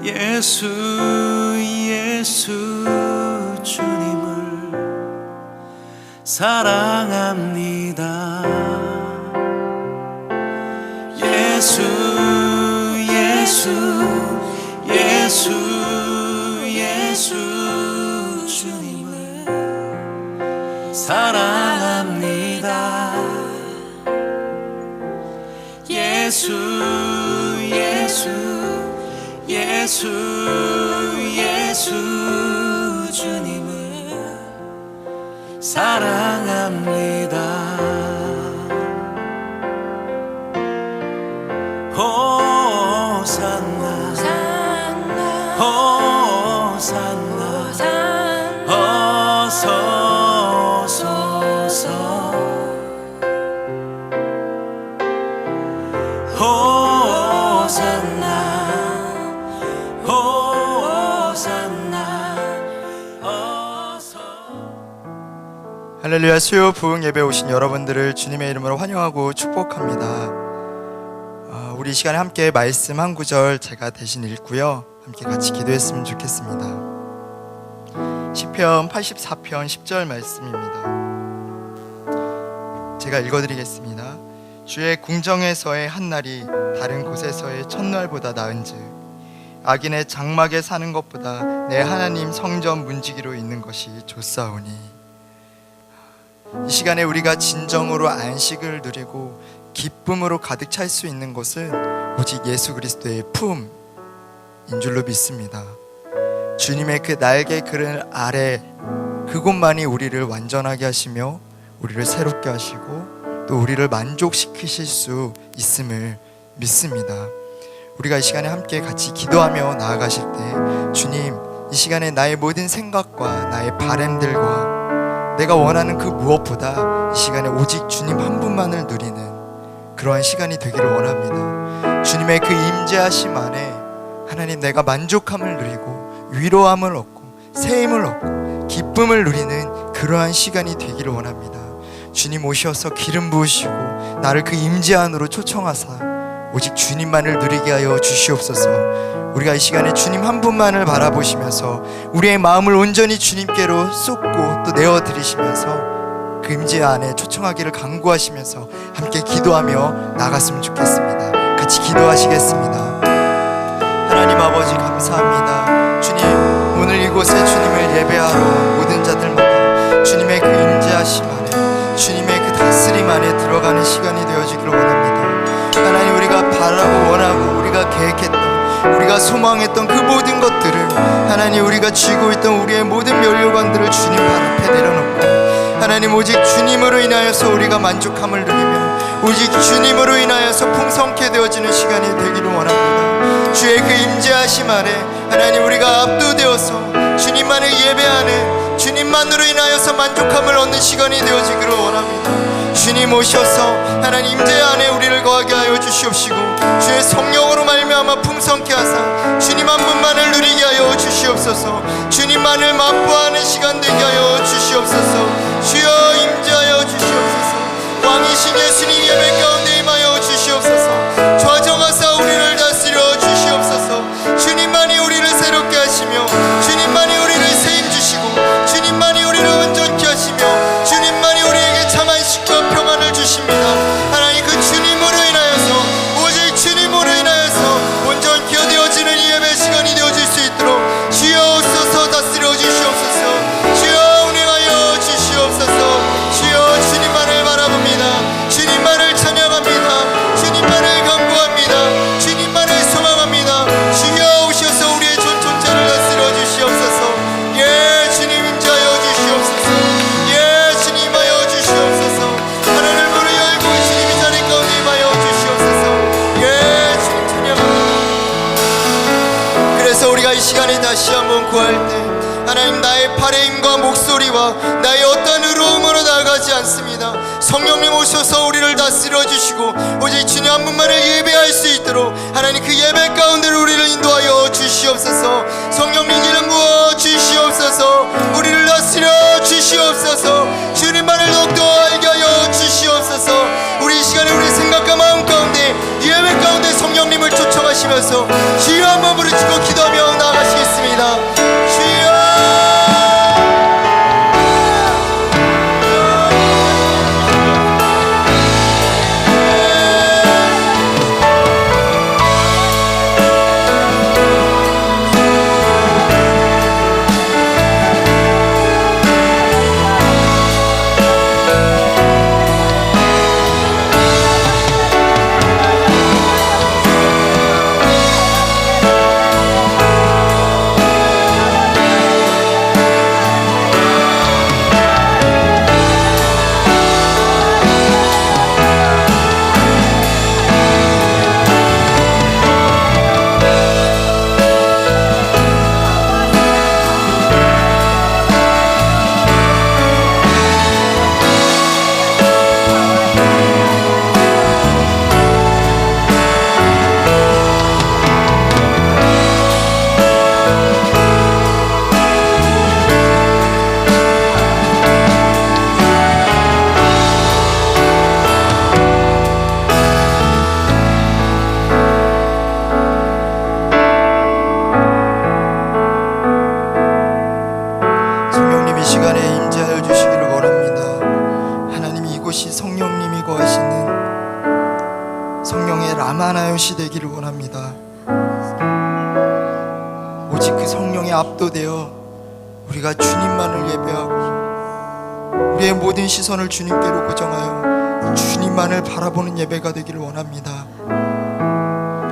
예수 주님을 사랑합니다. 예수 주님을 사랑합니다. 예수 주님을 사랑합니다. 호산나 어서 오소서. 호산나 어서. 할렐루야. 수요 부흥 예배 오신 여러분들을 주님의 이름으로 환영하고 축복합니다. 우리 이 시간에 함께 말씀 한 구절 제가 대신 읽고요, 함께 같이 기도했으면 좋겠습니다. 시편 84편 10절 말씀입니다. 제가 읽어드리겠습니다. 주의 궁정에서의 한날이 다른 곳에서의 첫날보다 나은즉 악인의 장막에 사는 것보다 내 하나님 성전 문지기로 있는 것이 좋사오니. 이 시간에 우리가 진정으로 안식을 누리고 기쁨으로 가득 찰 수 있는 곳은 오직 예수 그리스도의 품인 줄로 믿습니다. 주님의 그 날개 그늘 아래, 그곳만이 우리를 완전하게 하시며 우리를 새롭게 하시고 또 우리를 만족시키실 수 있음을 믿습니다. 우리가 이 시간에 함께 같이 기도하며 나아가실 때, 주님, 이 시간에 나의 모든 생각과 나의 바램들과 내가 원하는 그 무엇보다 이 시간에 오직 주님 한 분만을 누리는 그러한 시간이 되기를 원합니다. 주님의 그 임재하심 안에 하나님, 내가 만족함을 누리고 위로함을 얻고 새 힘을 얻고 기쁨을 누리는 그러한 시간이 되기를 원합니다. 주님 오셔서 기름 부으시고 나를 그 임재 안으로 초청하사 오직 주님만을 누리게 하여 주시옵소서. 우리가 이 시간에 주님 한 분만을 바라보시면서 우리의 마음을 온전히 주님께로 쏟고 또 내어드리시면서 그 임재 안에 초청하기를 간구하시면서 함께 기도하며 나갔으면 좋겠습니다. 같이 기도하시겠습니다. 하나님 아버지, 감사합니다. 주님, 오늘 이곳에 주님을 예배하러 모든 자들마다 주님의 그 임재하심 안에, 주님의 그 다스림 안에 들어가는 시간이 되어지기를 원합니다. 하나님, 우리가 바라고 원하고 우리가 계획했던, 우리가 소망했던 그 모든 것들을, 하나님, 우리가 쥐고 있던 우리의 모든 면류관들을 주님 발 앞에 내려놓고 하나님, 오직 주님으로 인하여서 우리가 만족함을 누리며 오직 주님으로 인하여서 풍성케 되어지는 시간이 되기를 원합니다. 주의 그 임재하심 아래 하나님, 우리가 압도되어서 주님만을 예배하는, 주님만으로 인하여서 만족함을 얻는 시간이 되어지기를 원합니다. 주님 오셔서 하나님 임재 안에 우리를 거하게 하여 주시옵시고 주의 성령으로 말미암아 풍성케 하사 주님 한 분만을 누리게 하여 주시옵소서. 주님만을 맛보아하는 시간 되게 하여 주시옵소서. 주여 임재하여 주시옵소서. 왕이신 예수님 예배 가운데 임하여 주시옵소서. 좌정하사 우리를 다스려 주시옵소서. 주님만이 우리를 새롭게 하시며 주님만이 우리를 세임 주시고 주님만이 우리를 온전케 하시며 주님만이 우리에게 참 안식과 평안을 주십니다. 하나님, 그 주님으로 인하여서 오직 주님으로 인하여서 온전케 되어지는 이 예배 시간이 되어질 수 있도록 주여 오소서 다스려 주시옵소서. 주여 운행하여 주시옵소서. 주여 주님만을 바라봅니다. 주님만을 찬양합니다. 주님만을 간구합니다. 주님만을 소망합니다. 주여 오셔서 우리의 존재를 다스려 주시옵소서. 예, 주님 임재하여 주시옵소서. 예, 주님 임하여 주시옵소서. 하늘을 문을 열고 주님 이 자리 가운데 임하여 주시옵소서. 예, 주님 찬양합니다. 그래서 우리가 이 시간에 다시 한번 구할 때 하나님, 나의 팔의 힘과 목소리와 나의 어떤 의로움으로 나아가지 않습니다. 성령님 오셔서 우리를 다스려 주시고 오직 주님 한 분만을 예배할 수 있도록 하나님, 그 예배 가운데 우리를 인도하여 주시옵소서. 성령님 기름 부어 주시옵소서. 우리를 다스려 주시옵소서. 주님만을 더욱더 알게 하여 주시옵소서. 우리 이 시간에 우리 생각과 마음 가운데 예배 가운데 성령님을 초청하시며 들으면서 주여 한번 부르시고 기도하며 나아가시겠습니다. 주여. 성령님 이 시간에 임재하여 주시기를 원합니다. 하나님 이곳이 성령님이 거하시는 성령의 라마나요시 되기를 원합니다. 오직 그 성령에 압도되어 우리가 주님만을 예배하고 우리의 모든 시선을 주님께로 고정하여 주님만을 바라보는 예배가 되기를 원합니다.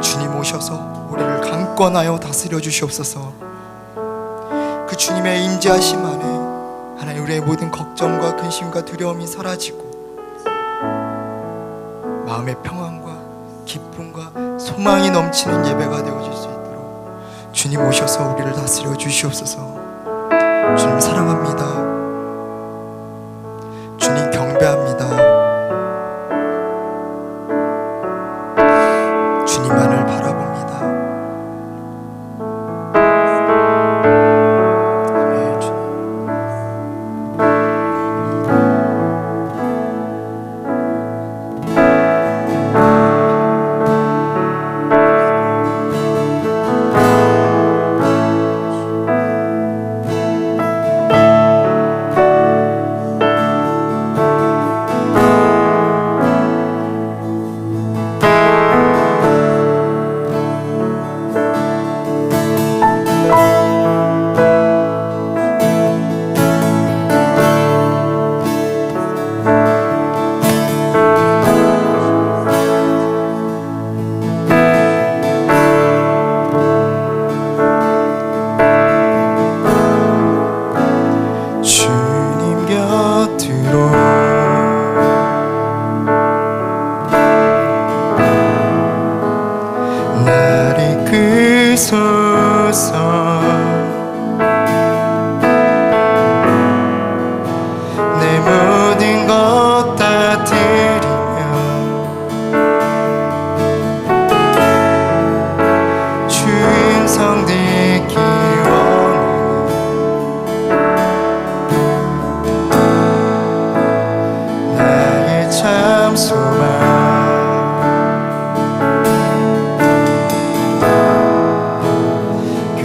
주님 오셔서 우리를 강권하여 다스려 주시옵소서. 그 주님의 임재하심 안에 하나님 우리의 모든 걱정과 근심과 두려움이 사라지고 마음의 평안과 기쁨과 소망이 넘치는 예배가 되어질 수 있도록 주님 오셔서 우리를 다스려 주시옵소서. 주님 사랑합니다. 주님 경배합니다. 주님만을 바라봅니다. 아멘. 주님. 주님 곁으로 날 이끄소서. 내 모든 것 다 드리며 주 음성 듣기 나의 참 소망. 그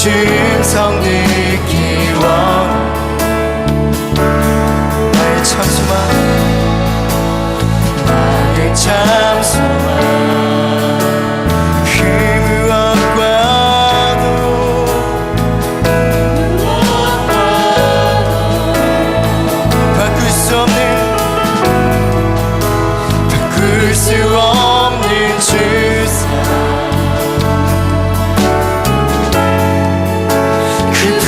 음성 듣기 원 나의 참 소망 나의 참 소망 그 무엇과도 바꿀 수 없는 주 사랑 그 품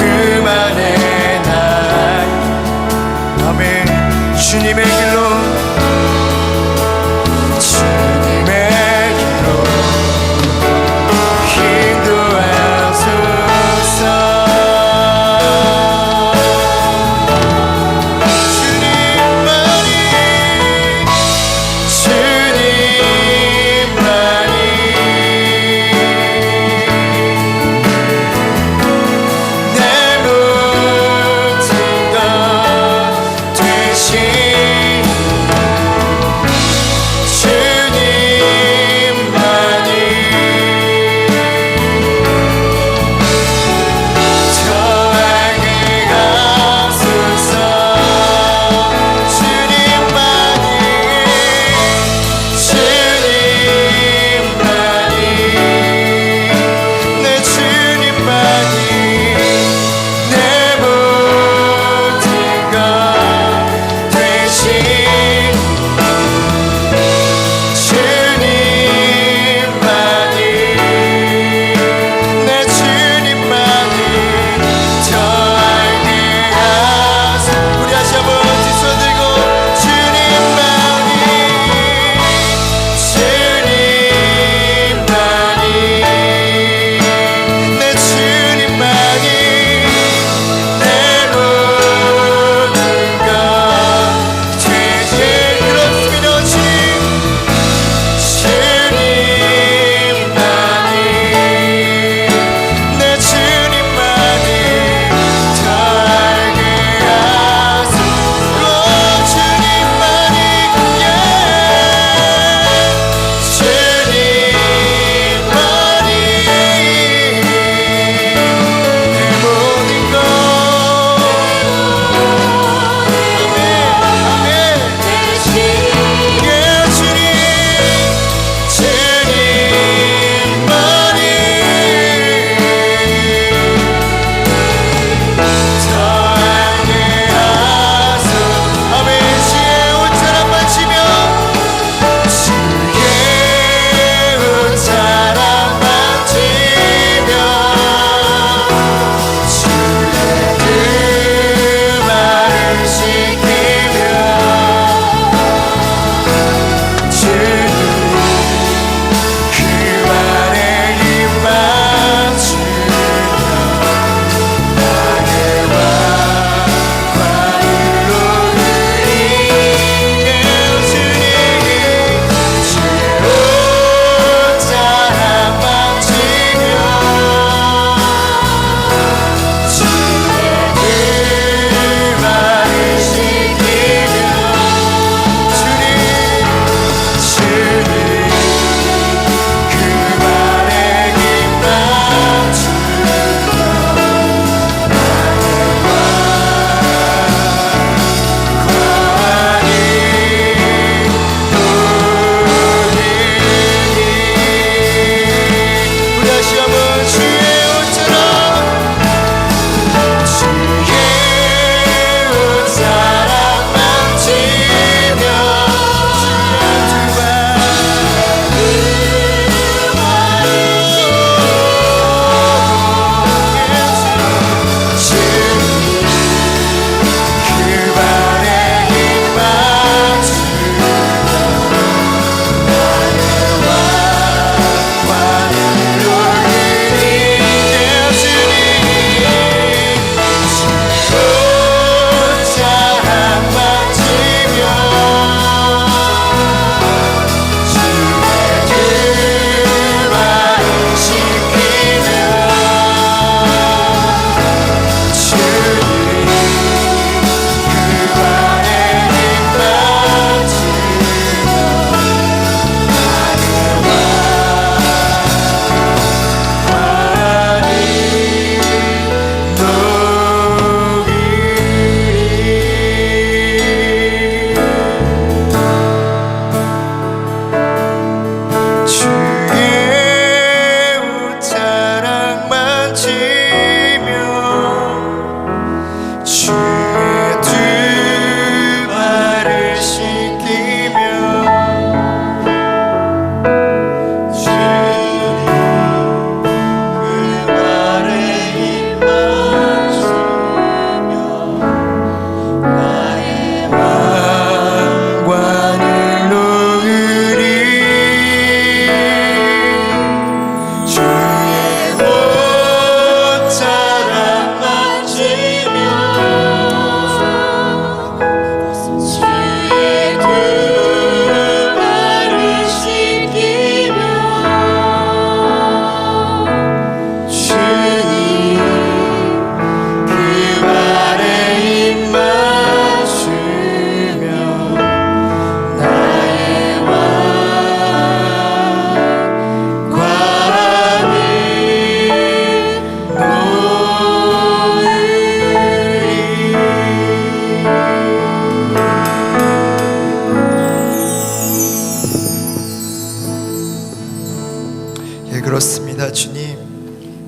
그렇습니다. 주님,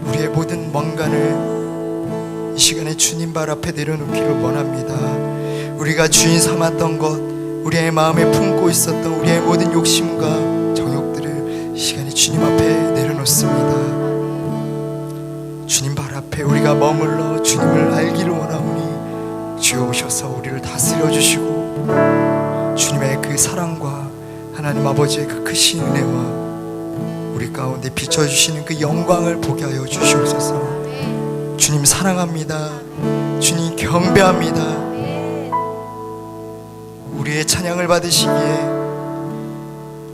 우리의 모든 멍간을 이 시간에 주님 발 앞에 내려놓기를 원합니다. 우리가 주인 삼았던 것, 우리의 마음에 품고 있었던 우리의 모든 욕심과 정욕들을 이 시간에 주님 앞에 내려놓습니다. 주님 발 앞에 우리가 머물러 주님을 알기를 원하오니 주여 오셔서 우리를 다스려 주시고 주님의 그 사랑과 하나님 아버지의 그 크신 은혜와 우리 가운데 비춰주시는 그 영광을 보게 하여 주시옵소서. 주님 사랑합니다. 주님 경배합니다. 우리의 찬양을 받으시기에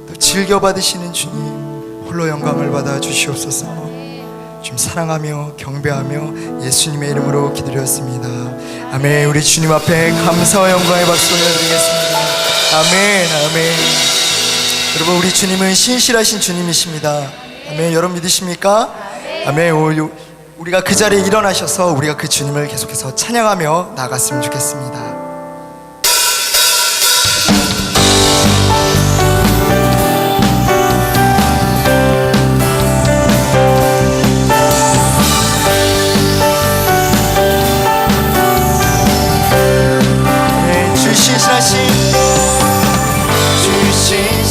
또 즐겨 받으시는 주님 홀로 영광을 받아 주시옵소서. 주님 사랑하며 경배하며 예수님의 이름으로 기도드렸습니다. 아멘. 우리 주님 앞에 감사와 영광의 박수 올려드리겠습니다. 아멘. 아멘. 여러분, 우리 주님은 신실하신 주님이십니다. 아멘. 여러분 믿으십니까? 아멘. 우리가 그 자리에 일어나셔서 우리가 그 주님을 계속해서 찬양하며 나갔으면 좋겠습니다.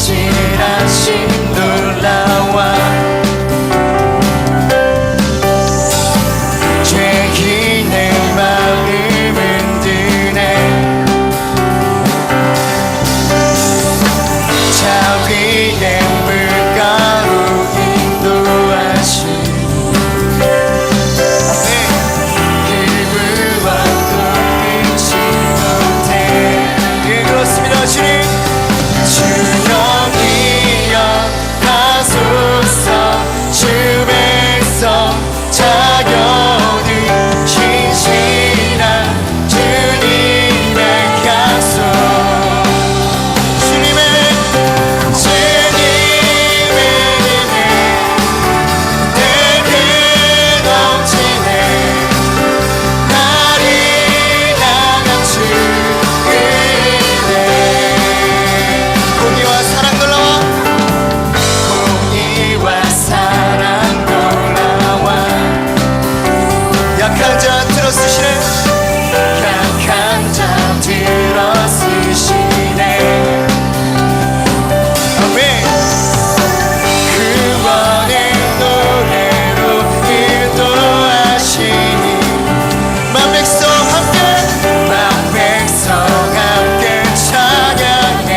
신실하신 놀라와 죄인 내 마음은 드네 자비의 물가로 인도하신 길부와 꽃빛이 못해. 예, 그렇습니다. 주님 주여 기억하소서. 주에서 자녀들 신실한 주님의 약속 주님의 은혜 내게 넘치네. 날이 나간 주 은혜 공의와 사랑 놀라와 공의와 사랑 놀라와 약한 자 들어쓰시네. 약한 자 들어쓰시네. 아멘. 구원의 노래로 인도하시니 만백성 함께 찬양해.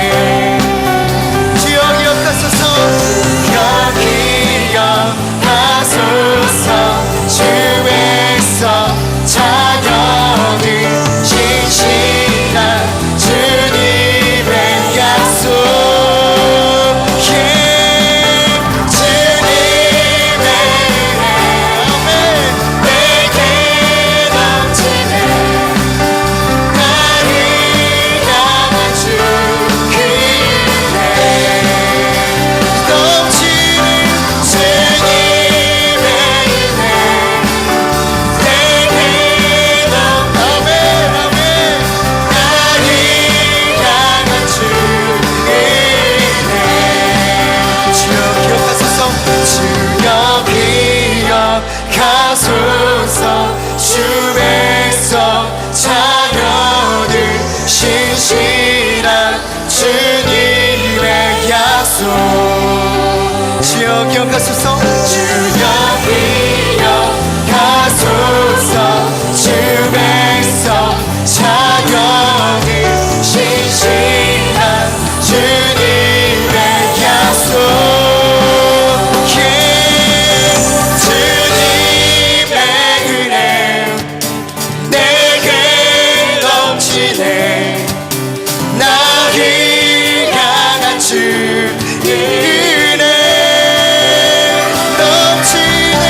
주여 기억하소서. 기억하소서. 주에서 자녀들 신실한 주님의 약속. 주님의 은혜 내게 넘치네. 나를 향한 주 은혜 넘치는 주님의 은혜 내게 아멘 아멘. 나를 향한 주 은혜 주여 기억하소서. 주여 기억하소서. 주에서 자녀들 신실한 주님의 약속 주여 기억하소서. 주여 기억하소서. 주에서 자녀들 신실한 주님의 약속 주님의 은혜 내게 넘치네. 나를 향한 주 은혜 넘치네.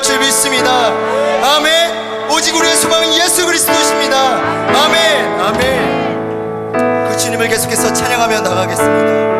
줄 믿습니다. 아멘. 오직 우리의 소망은 예수 그리스도십니다. 아멘. 아멘. 그 주님을 계속해서 찬양하며 나가겠습니다.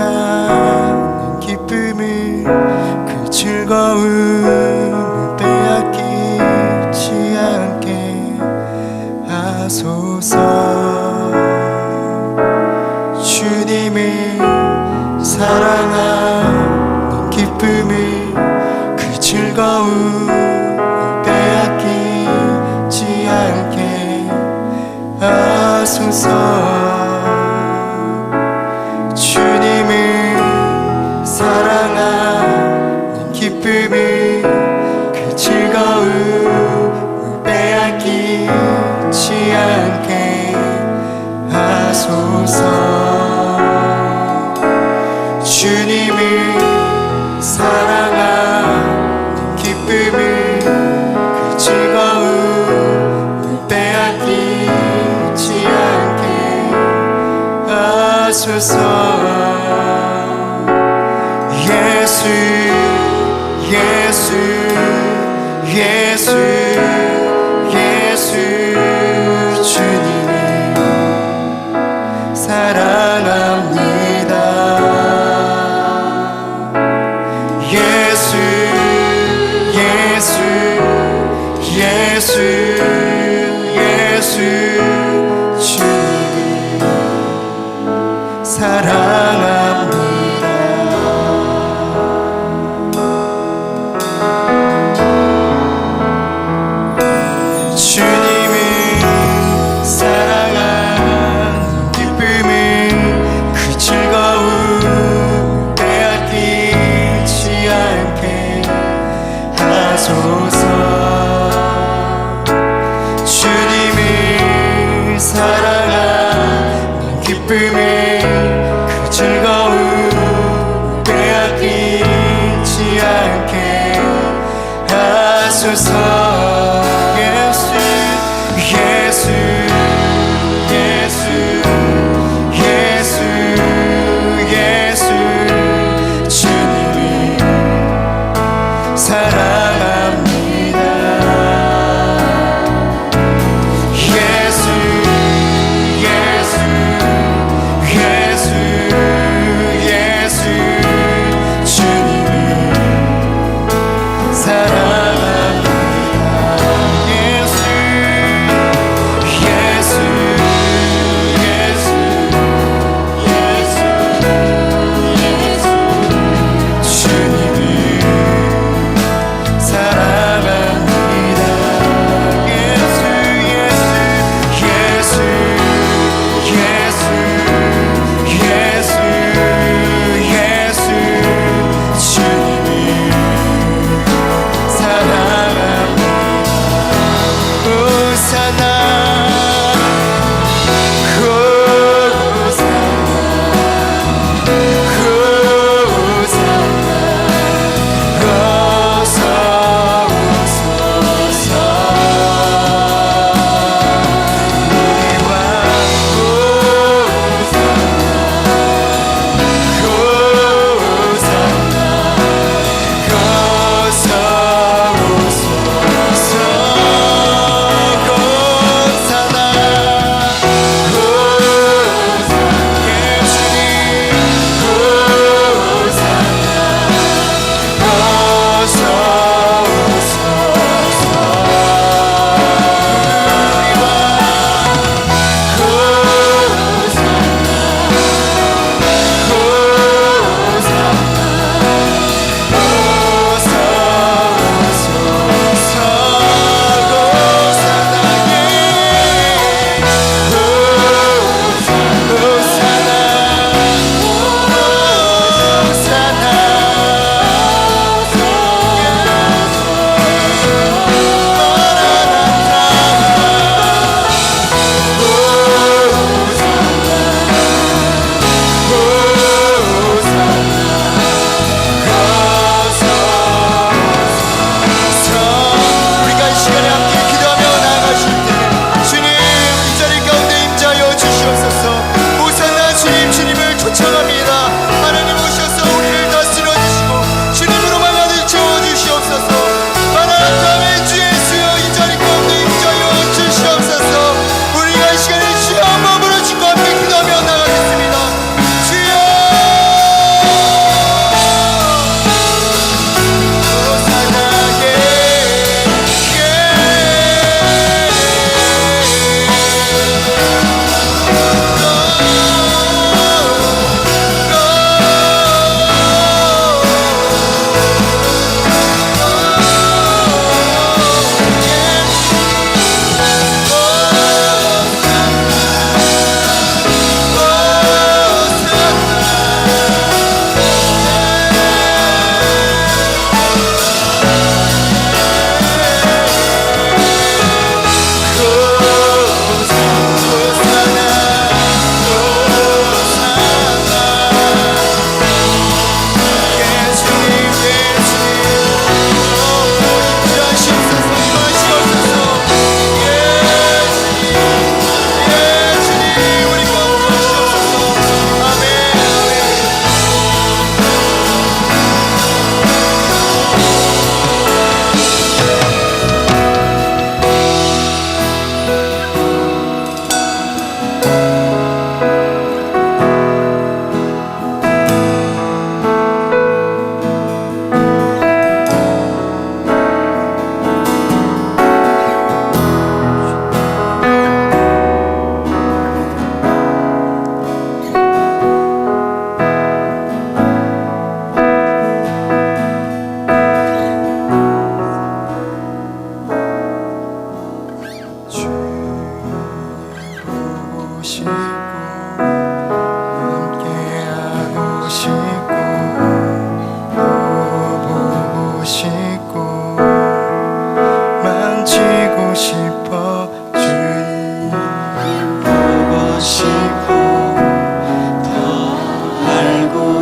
사랑하는 기쁨을 그 즐거움을 빼앗기지 않게 하소서. 주님을 사랑하는 기쁨을 그 즐거움을 빼앗기지 않게 하소서. 주님을 사랑하는 기쁨을 그 즐거움을 빼앗기지 않게 하소서. 주님을 사랑하는 기쁨을 그 즐거움을 빼앗기지 않게 하소서. 예수 예수 예수 예수 주님을 사랑합니다. 예수 예수 예수 예수 주님을 사랑합니다. 주님을 사랑하는 기쁨을 그 즐거움 빼앗기지 않게 하소서. 주님을 사랑하는 기쁨을 그 즐거움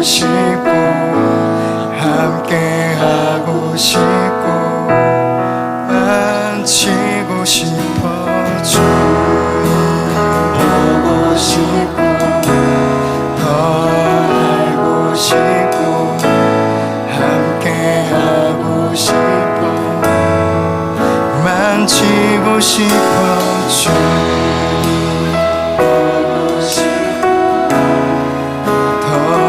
싶고 함께 하고 싶고 만지고 싶어 주님 보고 싶고 더 알고 싶고 함께 하고 싶어 만지고 싶어 주님 보고 싶고 더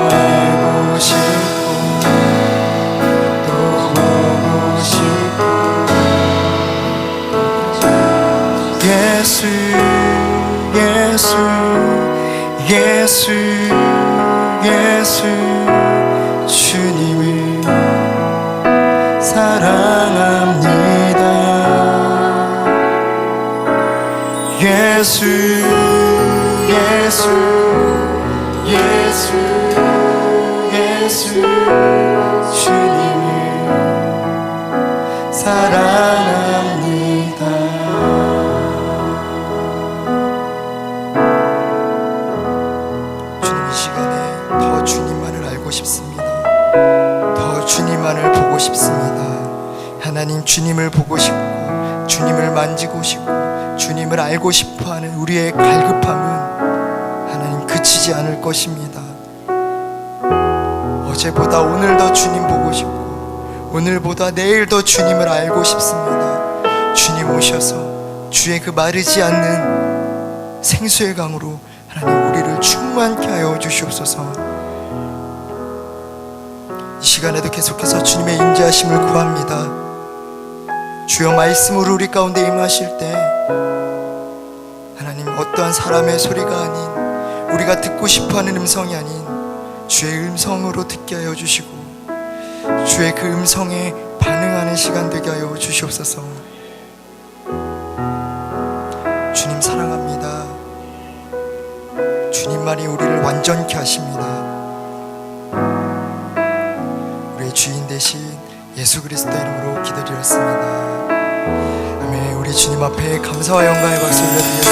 알고 싶고 또 보고 싶고 예수 예수 예수 예수 주님을 사랑합니다. 예수 예수 예수 예수 주님을 사랑합니다. 주님 이 시간에 더 주님만을 알고 싶습니다. 더 주님만을 보고 싶습니다. 하나님 주님을 보고 싶고 주님을 만지고 싶고 주님을 알고 싶어하는 우리의 갈급함은 하나님 그치지 않을 것입니다. 어제보다 오늘 더 주님 보고 싶고 오늘보다 내일 더 주님을 알고 싶습니다. 주님 오셔서 주의 그 마르지 않는 생수의 강으로 하나님 우리를 충만케 하여 주시옵소서. 이 시간에도 계속해서 주님의 임재하심을 구합니다. 주여 말씀으로 우리 가운데 임하실 때 하나님 어떠한 사람의 소리가 아닌 우리가 듣고 싶어하는 음성이 아닌 주의 음성으로 듣게 하여 주시고 주의 그 음성에 반응하는 시간 되게 하여 주시옵소서. 주님 사랑합니다. 주님만이 우리를 완전케 하십니다. 우리의 주인 되신 예수 그리스도 이름으로 기도드렸습니다. 아멘. 우리 주님 앞에 감사와 영광의 박수 올려드리겠습니다.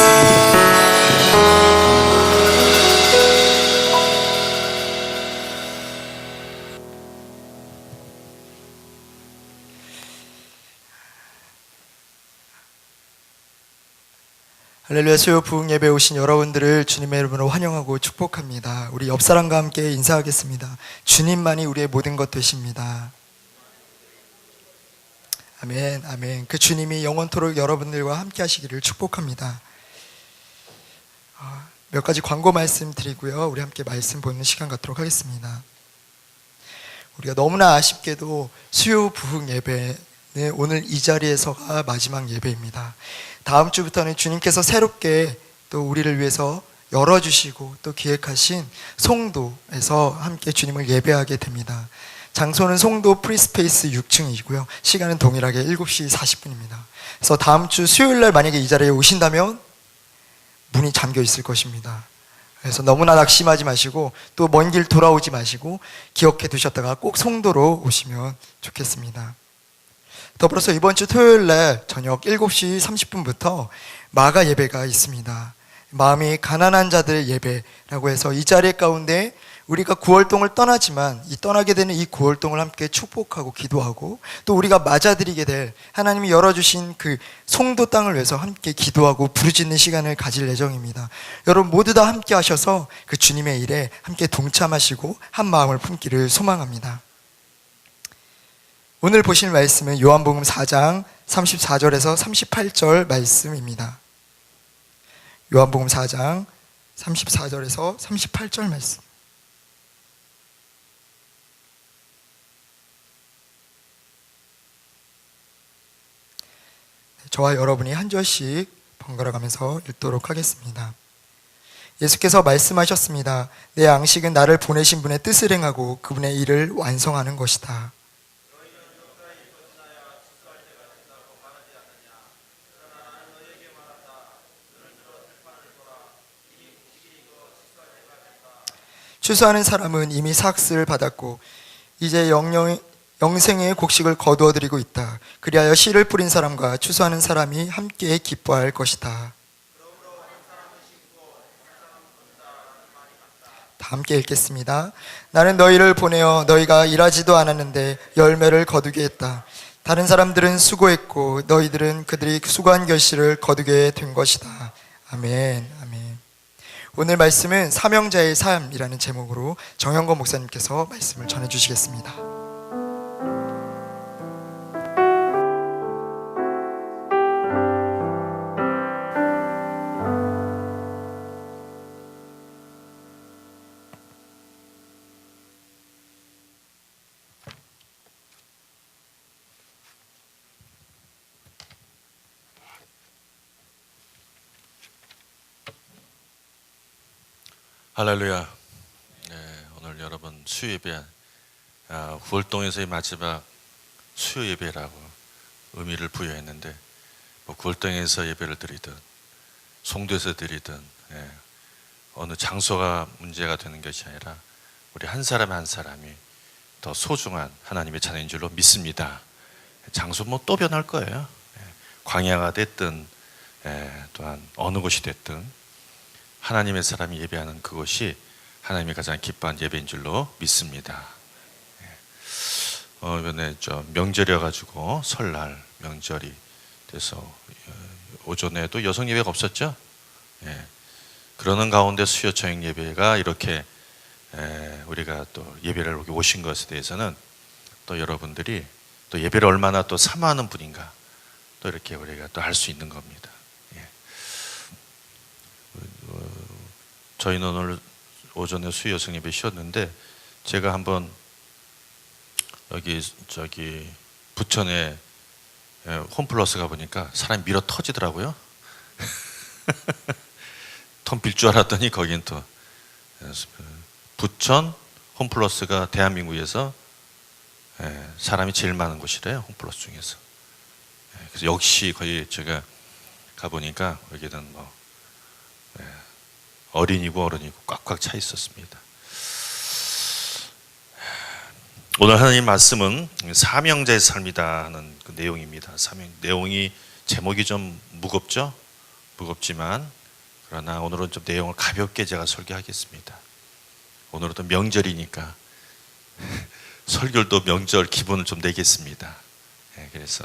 할렐루야. 수요 부흥 예배 오신 여러분들을 주님의 이름으로 환영하고 축복합니다. 우리 옆 사람과 함께 인사하겠습니다. 주님만이 우리의 모든 것 되십니다. 아멘, 아멘. 그 주님이 영원토록 여러분들과 함께 하시기를 축복합니다. 몇 가지 광고 말씀 드리고요. 우리 함께 말씀 보는 시간 갖도록 하겠습니다. 우리가 너무나 아쉽게도 수요 부흥 예배는 오늘 이 자리에서가 마지막 예배입니다. 다음 주부터는 주님께서 새롭게 또 우리를 위해서 열어주시고 또 기획하신 송도에서 함께 주님을 예배하게 됩니다. 장소는 송도 프리스페이스 6층이고요. 시간은 동일하게 7시 40분입니다. 그래서 다음 주 수요일날 만약에 이 자리에 오신다면 문이 잠겨 있을 것입니다. 그래서 너무나 낙심하지 마시고 또 먼 길 돌아오지 마시고 기억해 두셨다가 꼭 송도로 오시면 좋겠습니다. 더불어서 이번 주 토요일날 저녁 7시 30분부터 마가 예배가 있습니다. 마음이 가난한 자들의 예배라고 해서 이 자리 가운데 우리가 구월동을 떠나지만 이 떠나게 되는 이 구월동을 함께 축복하고 기도하고 또 우리가 맞아들이게 될 하나님이 열어주신 그 송도 땅을 위해서 함께 기도하고 부르짖는 시간을 가질 예정입니다. 여러분 모두 다 함께 하셔서 그 주님의 일에 함께 동참하시고 한 마음을 품기를 소망합니다. 오늘 보실 말씀은 요한복음 4장 34절에서 38절 말씀입니다. 요한복음 4장 34절에서 38절 말씀. 저와 여러분이 한 절씩 번갈아 가면서 읽도록 하겠습니다. 예수께서 말씀하셨습니다. 내 양식은 나를 보내신 분의 뜻을 행하고 그분의 일을 완성하는 것이다. 추수하는 사람은 이미 삭슬을 받았고 이제 영생의 곡식을 거두어들이고 있다. 그리하여 씨를 뿌린 사람과 추수하는 사람이 함께 기뻐할 것이다. 다 함께 읽겠습니다. 나는 너희를 보내어 너희가 일하지도 않았는데 열매를 거두게 했다. 다른 사람들은 수고했고 너희들은 그들이 수고한 결실을 거두게 된 것이다. 아멘. 아멘. 오늘 말씀은 사명자의 삶이라는 제목으로 정현건 목사님께서 말씀을 전해주시겠습니다. 할렐루야. 네, 오늘 여러분 수요 예배, 구월동에서의 마지막 수요 예배라고 의미를 부여했는데, 뭐 구월동에서 예배를 드리든 송도에서 드리든 어느 장소가 문제가 되는 것이 아니라 우리 한 사람 한 사람이 더 소중한 하나님의 자녀인 줄로 믿습니다. 장소 뭐 또 변할 거예요. 광야가 됐든 또한 어느 곳이 됐든 하나님의 사람이 예배하는 그것이 하나님이 가장 기뻐하는 예배인 줄로 믿습니다. 이번에 명절이어가지고 설날 명절이 돼서 오전에도 여성 예배가 없었죠. 그러는 가운데 수요 저녁 예배가 이렇게 우리가 또 예배를 여기 오신 것에 대해서는 또 여러분들이 또 예배를 얼마나 또 사모하는 분인가 또 이렇게 우리가 또 알 수 있는 겁니다. 저희는 오늘 오전에 수요 여성 예배 쉬었는데, 제가 한번 여기 부천에 홈플러스 가보니까 사람이 밀어 터지더라고요. 텅 빌 줄 알았더니 거긴 또 부천 홈플러스가 대한민국에서 사람이 제일 많은 곳이래요. 홈플러스 중에서. 그래서 역시 거의 제가 가보니까 여기는 뭐 어린이고 어른이고 꽉꽉 차 있었습니다. 오늘 하나님 말씀은 사명자의 삶이다 하는 그 내용입니다. 내용이 제목이 좀 무겁죠? 무겁지만 그러나 오늘은 좀 내용을 가볍게 제가 설교하겠습니다. 오늘은 또 명절이니까 설교도 명절 기분을 좀 내겠습니다. 그래서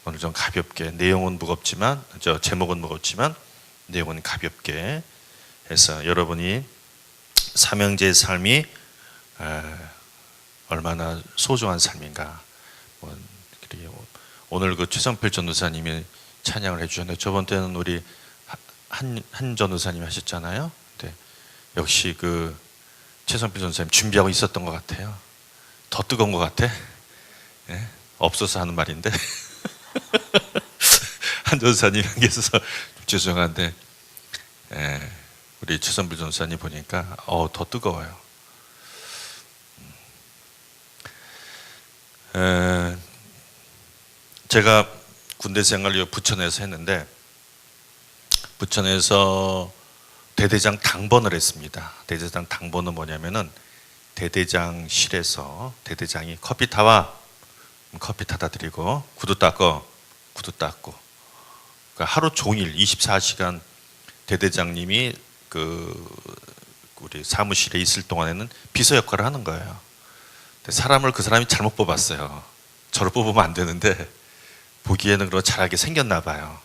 오늘 좀 가볍게, 내용은 무겁지만 제목은 무겁지만 내용은 가볍게 해서 여러분이 사명자의 삶이 얼마나 소중한 삶인가. 오늘 그 최성필 전도사님이 찬양을 해주셨는데, 저번 때는 우리 한 전도사님이 하셨잖아요. 네. 역시 그 최성필 전도사님 준비하고 있었던 것 같아요. 더 뜨거운 것 같아. 없어서 하는 말인데 한 전도사님이 한 계셔서 죄송한데 우리 최선필 전도사님 보니까 더 뜨거워요. 제가 군대 생활을 부천에서 했는데, 부천에서 대대장 당번을 했습니다. 대대장 당번은 뭐냐면은 대대장실에서 대대장이 커피 타와, 커피 타다 드리고, 구두 닦고 그러니까 하루 종일 24시간 대대장님이 우리 사무실에 있을 동안에는 비서 역할을 하는 거예요. 근데 그 사람이 잘못 뽑았어요. 저를 뽑으면 안 되는데 보기에는 그런 잘하게 생겼나 봐요.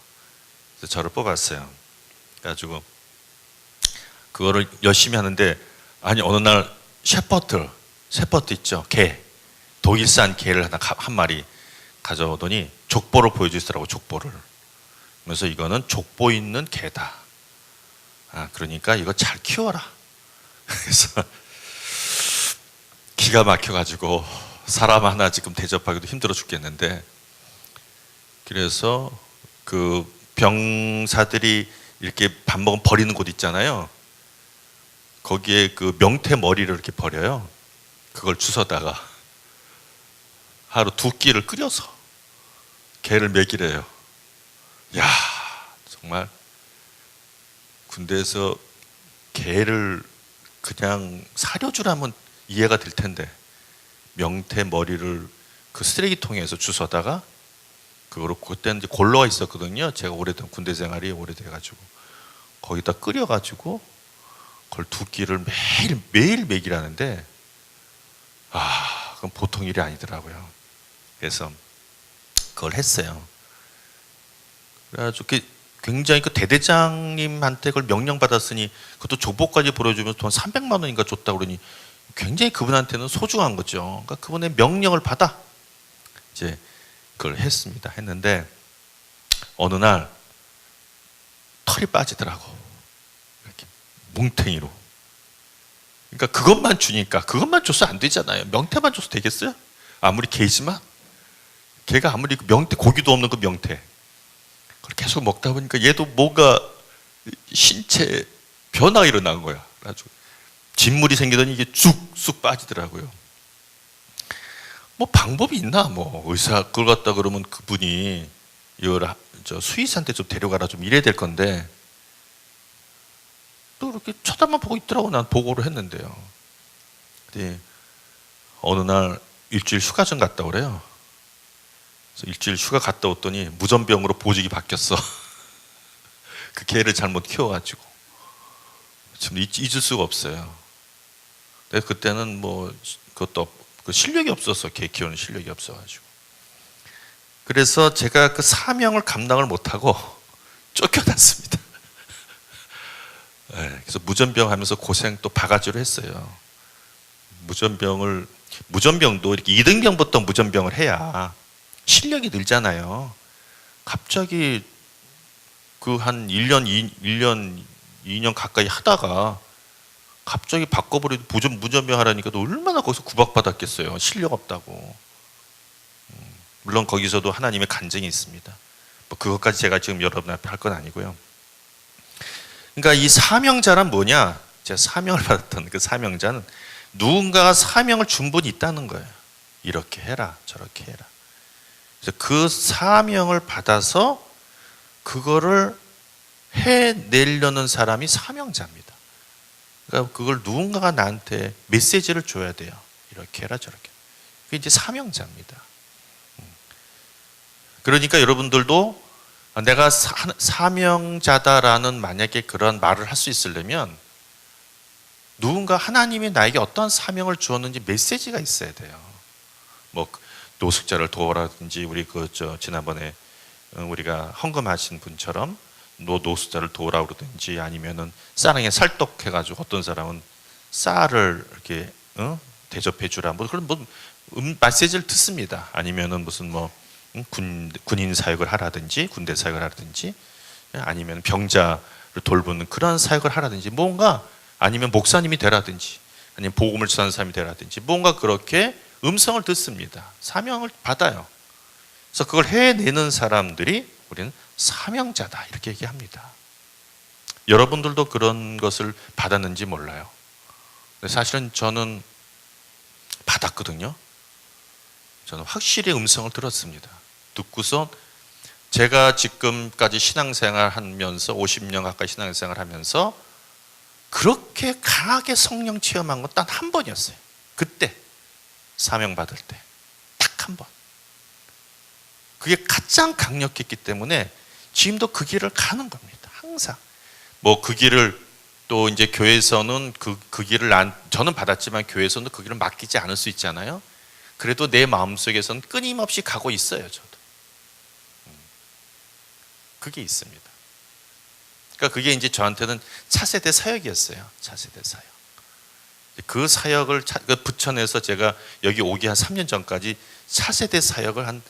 그래서 저를 뽑았어요. 그래가지고 그거를 열심히 하는데, 아니 어느 날 셰퍼드 있죠, 개, 독일산 개를 한 마리 가져오더니 족보를 보여주시더라고. 족보를. 그래서 이거는 족보 있는 개다. 그러니까 이거 잘 키워라. 그래서 기가 막혀가지고 사람 하나 지금 대접하기도 힘들어 죽겠는데, 그래서 그 병사들이 이렇게 밥 먹으면 버리는 곳 있잖아요. 거기에 그 명태 머리를 이렇게 버려요. 그걸 주워다가 하루 2끼를 끓여서 개를 먹이래요. 야, 정말 군대에서 개를 그냥 사료주라면 이해가 될 텐데, 명태 머리를 그 쓰레기통에서 주워다가 그거로, 그때는 이제 골로가 있었거든요. 제가 오래된 군대 생활이 오래돼가지고 거기다 끓여가지고 그걸 두 끼를 매일 먹이라는데 그건 보통 일이 아니더라고요. 그래서 그걸 했어요. 그래가지고 굉장히 그 대대장님한테 그걸 명령받았으니 그것도 족보까지 보여주면서 돈 300만 원인가 줬다 그러니 굉장히 그분한테는 소중한 거죠. 그러니까 그분의 명령을 받아 이제 그걸 했습니다. 했는데 어느 날 털이 빠지더라고. 이렇게 뭉탱이로. 그러니까 그것만 주니까 그것만 줘서 안 되잖아요. 명태만 줘서 되겠어요? 아무리 개지만 걔가 아무리 그 명태 고기도 없는 그 명태 그걸 계속 먹다 보니까 얘도 뭔가 신체 변화가 일어난 거야. 아주 진물이 생기더니 이게 쑥쑥 빠지더라고요. 뭐 방법이 있나? 뭐 의사 그걸 갖다 그러면 그분이 이걸 저 수의사한테 좀 데려가라 좀 이래야 될 건데 또 이렇게 쳐다만 보고 있더라고. 난 보고를 했는데요. 근데 어느 날 일주일 휴가 좀 갔다 오래요. 그래서 일주일 휴가 갔다 왔더니 무전병으로 보직이 바뀌었어. 그 개를 잘못 키워가지고 지금 잊을 수가 없어요. 근데 그때는 뭐 그것도 그 실력이 없었어. 개 키우는 실력이 없어가지고. 그래서 제가 그 사명을 감당을 못하고 쫓겨났습니다. 네, 그래서 무전병 하면서 고생 또 바가지로 했어요. 무전병도 이렇게 2등병부터 무전병을 해야 실력이 늘잖아요. 갑자기 그 한 1년, 2년 가까이 하다가 갑자기 바꿔버리고 무전병 하라니까 얼마나 거기서 구박받았겠어요. 실력 없다고. 물론 거기서도 하나님의 간증이 있습니다. 뭐 그것까지 제가 지금 여러분 앞에 할 건 아니고요. 그러니까 이 사명자란 뭐냐? 제가 사명을 받았던 그 사명자는 누군가가 사명을 준 분이 있다는 거예요. 이렇게 해라, 저렇게 해라. 그래서 그 사명을 받아서 그거를 해내려는 사람이 사명자입니다. 그러니까 그걸 누군가가 나한테 메시지를 줘야 돼요. 이렇게 해라, 저렇게. 그게 이제 사명자입니다. 그러니까 여러분들도 내가 사명자다라는 만약에 그런 말을 할 수 있으려면 누군가 하나님이 나에게 어떤 사명을 주었는지 메시지가 있어야 돼요. 뭐 노숙자를 도우라든지 우리 지난번에 우리가 헌금하신 분처럼 노숙자를 도우라 그러든지 아니면은 쌀에 살떡해가지고 어떤 사람은 쌀을 이렇게 대접해 주라 뭐 그런 메시지를 듣습니다. 아니면은 무슨 뭐 군인 사역을 하라든지 군대 사역을 하라든지 아니면 병자를 돌보는 그런 사역을 하라든지 뭔가 아니면 목사님이 되라든지 아니면 복음을 전하는 사람이 되라든지 뭔가 그렇게 음성을 듣습니다. 사명을 받아요. 그래서 그걸 해내는 사람들이 우리는 사명자다 이렇게 얘기합니다. 여러분들도 그런 것을 받았는지 몰라요. 근데 사실은 저는 받았거든요. 저는 확실히 음성을 들었습니다. 듣고서 제가 지금까지 신앙생활 하면서 50년 가까이 신앙생활 하면서 그렇게 강하게 성령 체험한 건 단 한 번이었어요. 그때 사명 받을 때 딱 한 번. 그게 가장 강력했기 때문에 지금도 그 길을 가는 겁니다. 항상 뭐 그 길을 또 이제 교회에서는 그 길을 저는 받았지만 교회에서는 그 길을 맡기지 않을 수 있잖아요. 그래도 내 마음속에서는 끊임없이 가고 있어요. 저도 그게 있습니다. 그러니까 그게 이제 저한테는 차세대 사역이었어요. 차세대 사역. 그 사역을 부천에서 제가 여기 오기 한 3년 전까지 차세대 사역을 한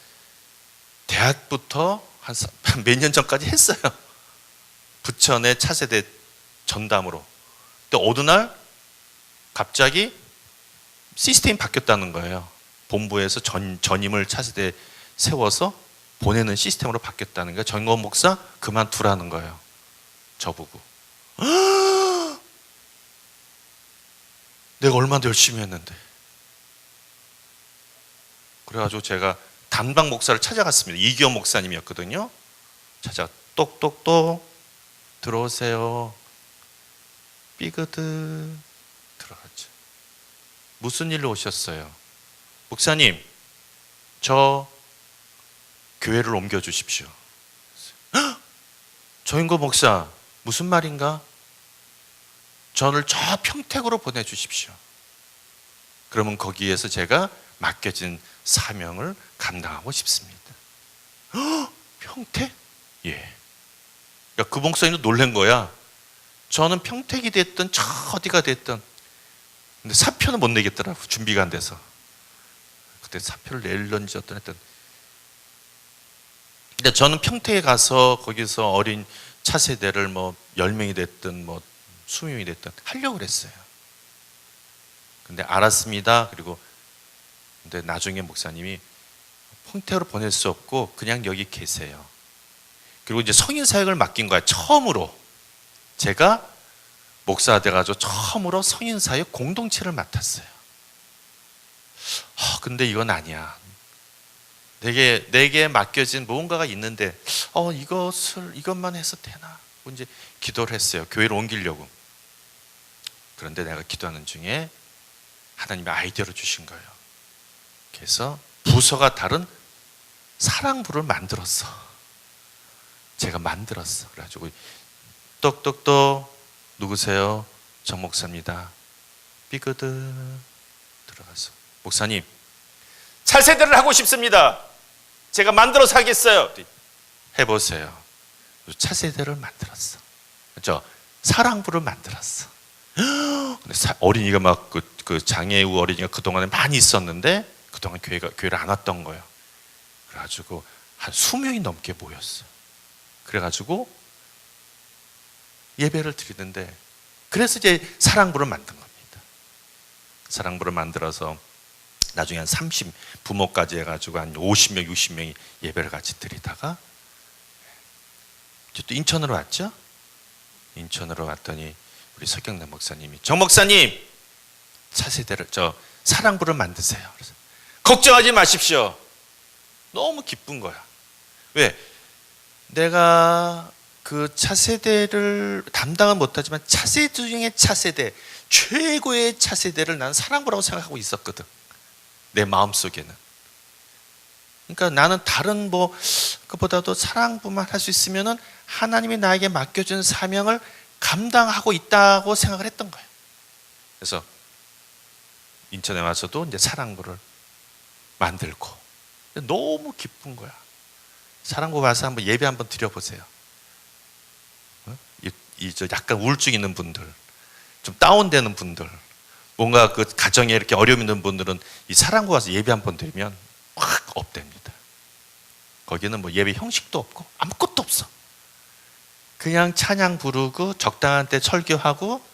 대학부터 한 몇 년 전까지 했어요. 부천의 차세대 전담으로. 근데 어느 날 갑자기 시스템이 바뀌었다는 거예요. 본부에서 전임을 차세대 세워서 보내는 시스템으로 바뀌었다는 거예요. 정건 목사 그만두라는 거예요. 저보고. 내가 얼마나 열심히 했는데. 그래가지고 제가 단방 목사를 찾아갔습니다. 이기현 목사님이었거든요. 찾아 똑똑똑 들어오세요. 삐그드 들어갔죠. 무슨 일로 오셨어요? 목사님, 저 교회를 옮겨주십시오. 조인고 목사, 무슨 말인가? 저를 저 평택으로 보내주십시오. 그러면 거기에서 제가 맡겨진 사명을 감당하고 싶습니다. 평택? 예. 그 목사님도 놀란 거야. 저는 평택이 됐든 저 어디가 됐든, 근데 사표는 못 내겠더라고. 준비가 안 돼서. 그때 사표를 낼런지 어떤 했던. 근데 저는 평택에 가서 거기서 어린 차세대를 뭐 10명이 됐든 뭐 20명이 됐든 하려고 그랬어요. 근데 알았습니다. 그리고 근데 나중에 목사님이 평택으로 보낼 수 없고 그냥 여기 계세요. 그리고 이제 성인 사역을 맡긴 거야. 처음으로 제가 목사가 돼가지고 처음으로 성인 사역 공동체를 맡았어요. 근데 이건 아니야. 내게 맡겨진 무언가가 있는데 이것만 해서 되나? 이제 기도를 했어요. 교회를 옮기려고. 그런데 내가 기도하는 중에 하나님이 아이디어를 주신 거예요. 그래서 부서가 다른 사랑부를 만들었어. 제가 만들었어. 그래가지고 똑똑똑 누구세요? 정 목사입니다. 삐그드 들어가서 목사님 차세대를 하고 싶습니다. 제가 만들어서 하겠어요. 해보세요. 차세대를 만들었어. 그렇죠? 사랑부를 만들었어. 근데 어린이가 막 그 장애우 어린이가 그동안에 많이 있었는데 그동안 교회를 안 왔던 거예요. 그래가지고 한 20명이 넘게 모였어요. 그래가지고 예배를 드리는데, 그래서 이제 사랑부를 만든 겁니다. 사랑부를 만들어서 나중에 한 30 부모까지 해가지고 한 50명, 60명이 예배를 같이 드리다가 이제 또 인천으로 왔죠. 인천으로 왔더니 우리 석경남 목사님이 정 목사님 차세대를 사랑부를 만드세요. 그래서 걱정하지 마십시오. 너무 기쁜 거야. 왜? 내가 그 차세대를 담당은 못하지만 차세대 중에 차세대, 최고의 차세대를 나는 사랑부라고 생각하고 있었거든. 내 마음속에는. 그러니까 나는 다른 그보다도 사랑부만 할 수 있으면은 하나님이 나에게 맡겨준 사명을 감당하고 있다고 생각을 했던 거예요. 그래서 인천에 와서도 이제 사랑부를 만들고 너무 기쁜 거야. 사랑부 와서 한번 예배 한번 드려보세요. 약간 우울증 있는 분들, 좀 다운되는 분들, 뭔가 그 가정에 이렇게 어려움 있는 분들은 이 사랑부 와서 예배 한번 드리면 확 업됩니다. 거기는 뭐 예배 형식도 없고 아무것도 없어. 그냥 찬양 부르고 적당한 때 설교하고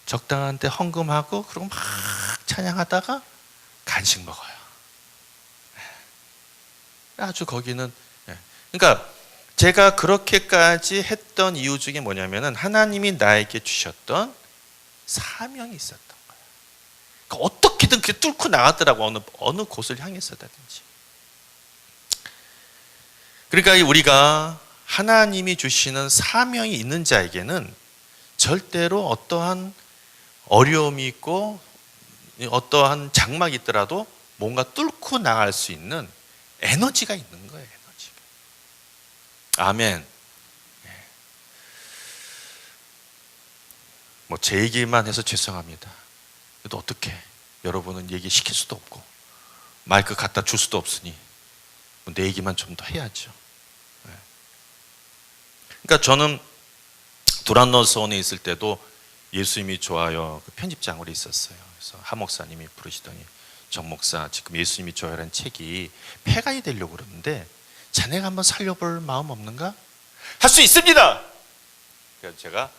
적당한 때 헌금하고 그리고 막 찬양하다가 간식 먹어요. 아주 거기는. 그러니까 제가 그렇게까지 했던 이유 중에 뭐냐면은 하나님이 나에게 주셨던 사명이 있었던 거예요. 그러니까 어떻게든 그게 뚫고 나가더라고. 어느 곳을 향해서든지. 그러니까 우리가 하나님이 주시는 사명이 있는 자에게는 절대로 어떠한 어려움이 있고 어떠한 장막이 있더라도 뭔가 뚫고 나갈 수 있는 에너지가 있는 거예요. 에너지가. 아멘. 뭐 제 얘기만 해서 죄송합니다. 그래도 어떻게 여러분은 얘기시킬 수도 없고 마이크 갖다 줄 수도 없으니 내 얘기만 좀 더 해야죠. 그러니까 저는 두란노서원에 있을 때도 예수님이 좋아요 그 편집장으로 있었어요. 그래서 하 목사님이 부르시더니 정 목사 지금 예수님이 좋아요라는 책이 폐간이 되려고 그러는데 자네가 한번 살려볼 마음 없는가? 할 수 있습니다. 그래서 제가